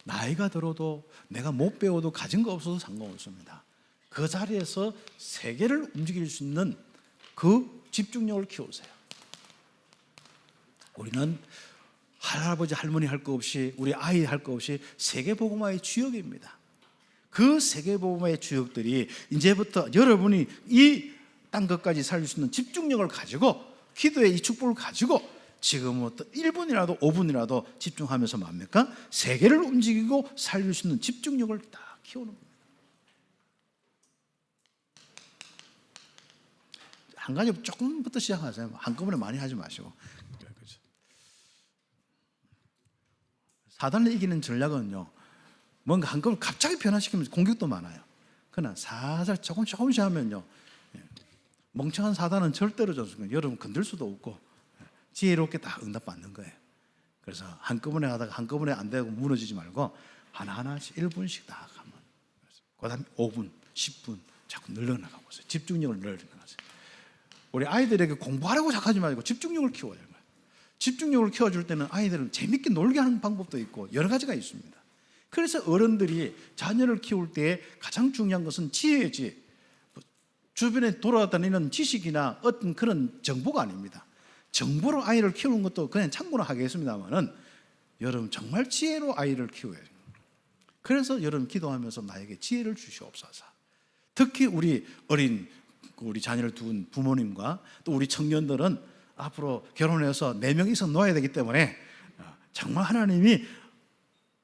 나이가 들어도 내가 못 배워도 가진 거 없어도 상관없습니다. 그 자리에서 세계를 움직일 수 있는 그 집중력을 키우세요. 우리는 할아버지 할머니 할 거 없이 우리 아이 할 거 없이 세계복음화의 주역입니다. 그 세계복음화의 주역들이 이제부터 여러분이 이 땅끝까지 살릴 수 있는 집중력을 가지고 기도의 이 축복을 가지고 지금부터 1분이라도 5분이라도 집중하면서 뭡니까? 세계를 움직이고 살릴 수 있는 집중력을 딱 키우는 겁니다. 한 가지 조금부터 시작하세요. 한꺼번에 많이 하지 마시고. 사단을 이기는 전략은요, 뭔가 한꺼번에 갑자기 변화시키면서 공격도 많아요. 그러나 살살 조금씩 하면요, 멍청한 사단은 절대로 여러분 건들 수도 없고 지혜롭게 다 응답받는 거예요. 그래서 한꺼번에 하다가 한꺼번에 안 되고 무너지지 말고 하나하나씩 1분씩 다 가면, 그 다음에 5분, 10분 자꾸 늘려나가고 있어요. 집중력을 늘려나가세요. 우리 아이들에게 공부하라고 생각하지 말고 집중력을 키워야 돼요. 집중력을 키워줄 때는 아이들은 재밌게 놀게 하는 방법도 있고 여러 가지가 있습니다. 그래서 어른들이 자녀를 키울 때 가장 중요한 것은 지혜지, 주변에 돌아다니는 지식이나 어떤 그런 정보가 아닙니다. 정보로 아이를 키우는 것도 그냥 참고로 하겠습니다만은 여러분 정말 지혜로 아이를 키워야 돼요. 그래서 여러분 기도하면서 나에게 지혜를 주시옵소서. 특히 우리 자녀를 둔 부모님과 또 우리 청년들은 앞으로 결혼해서 4명 이상 놓아야 되기 때문에 정말 하나님이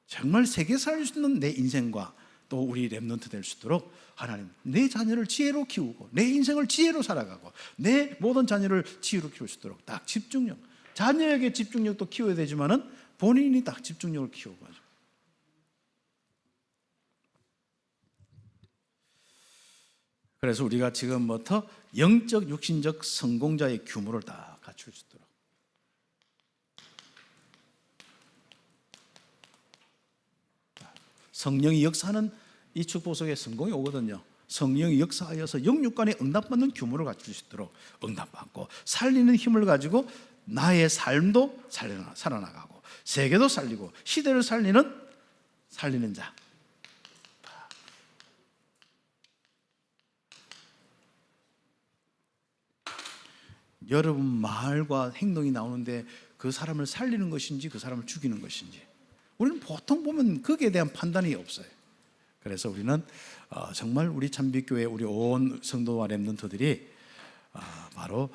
정말 세계 살 수 있는 내 인생과 또 우리 렘넌트 될 수 있도록 하나님 내 자녀를 지혜로 키우고 내 인생을 지혜로 살아가고 내 모든 자녀를 지혜로 키울 수 있도록 딱 집중력, 자녀에게 집중력도 키워야 되지만은 본인이 딱 집중력을 키우고. 그래서 우리가 지금부터 영적 육신적 성공자의 규모를 다 갖출 수 있도록 성령이 역사하는 이 축복 속에 성공이 오거든요. 성령이 역사하여서 영육간에 응답받는 규모를 갖출 수 있도록 응답받고 살리는 힘을 가지고 나의 삶도 살아나가고 세계도 살리고 시대를 살리는 자. 여러분 말과 행동이 나오는데 그 사람을 살리는 것인지 그 사람을 죽이는 것인지 우리는 보통 보면 거기에 대한 판단이 없어요. 그래서 우리는 정말 우리 참빛교회 우리 온 성도와 렘넌트들이 바로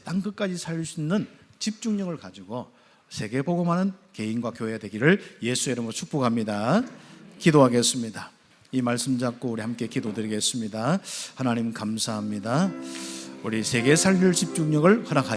땅 끝까지 살릴 수 있는 집중력을 가지고 세계 복음하는 개인과 교회가 되기를 예수의 이름으로 축복합니다. 기도하겠습니다. 이 말씀 잡고 우리 함께 기도드리겠습니다. 하나님 감사합니다. 우리 세계 살릴 집중력을 허락하여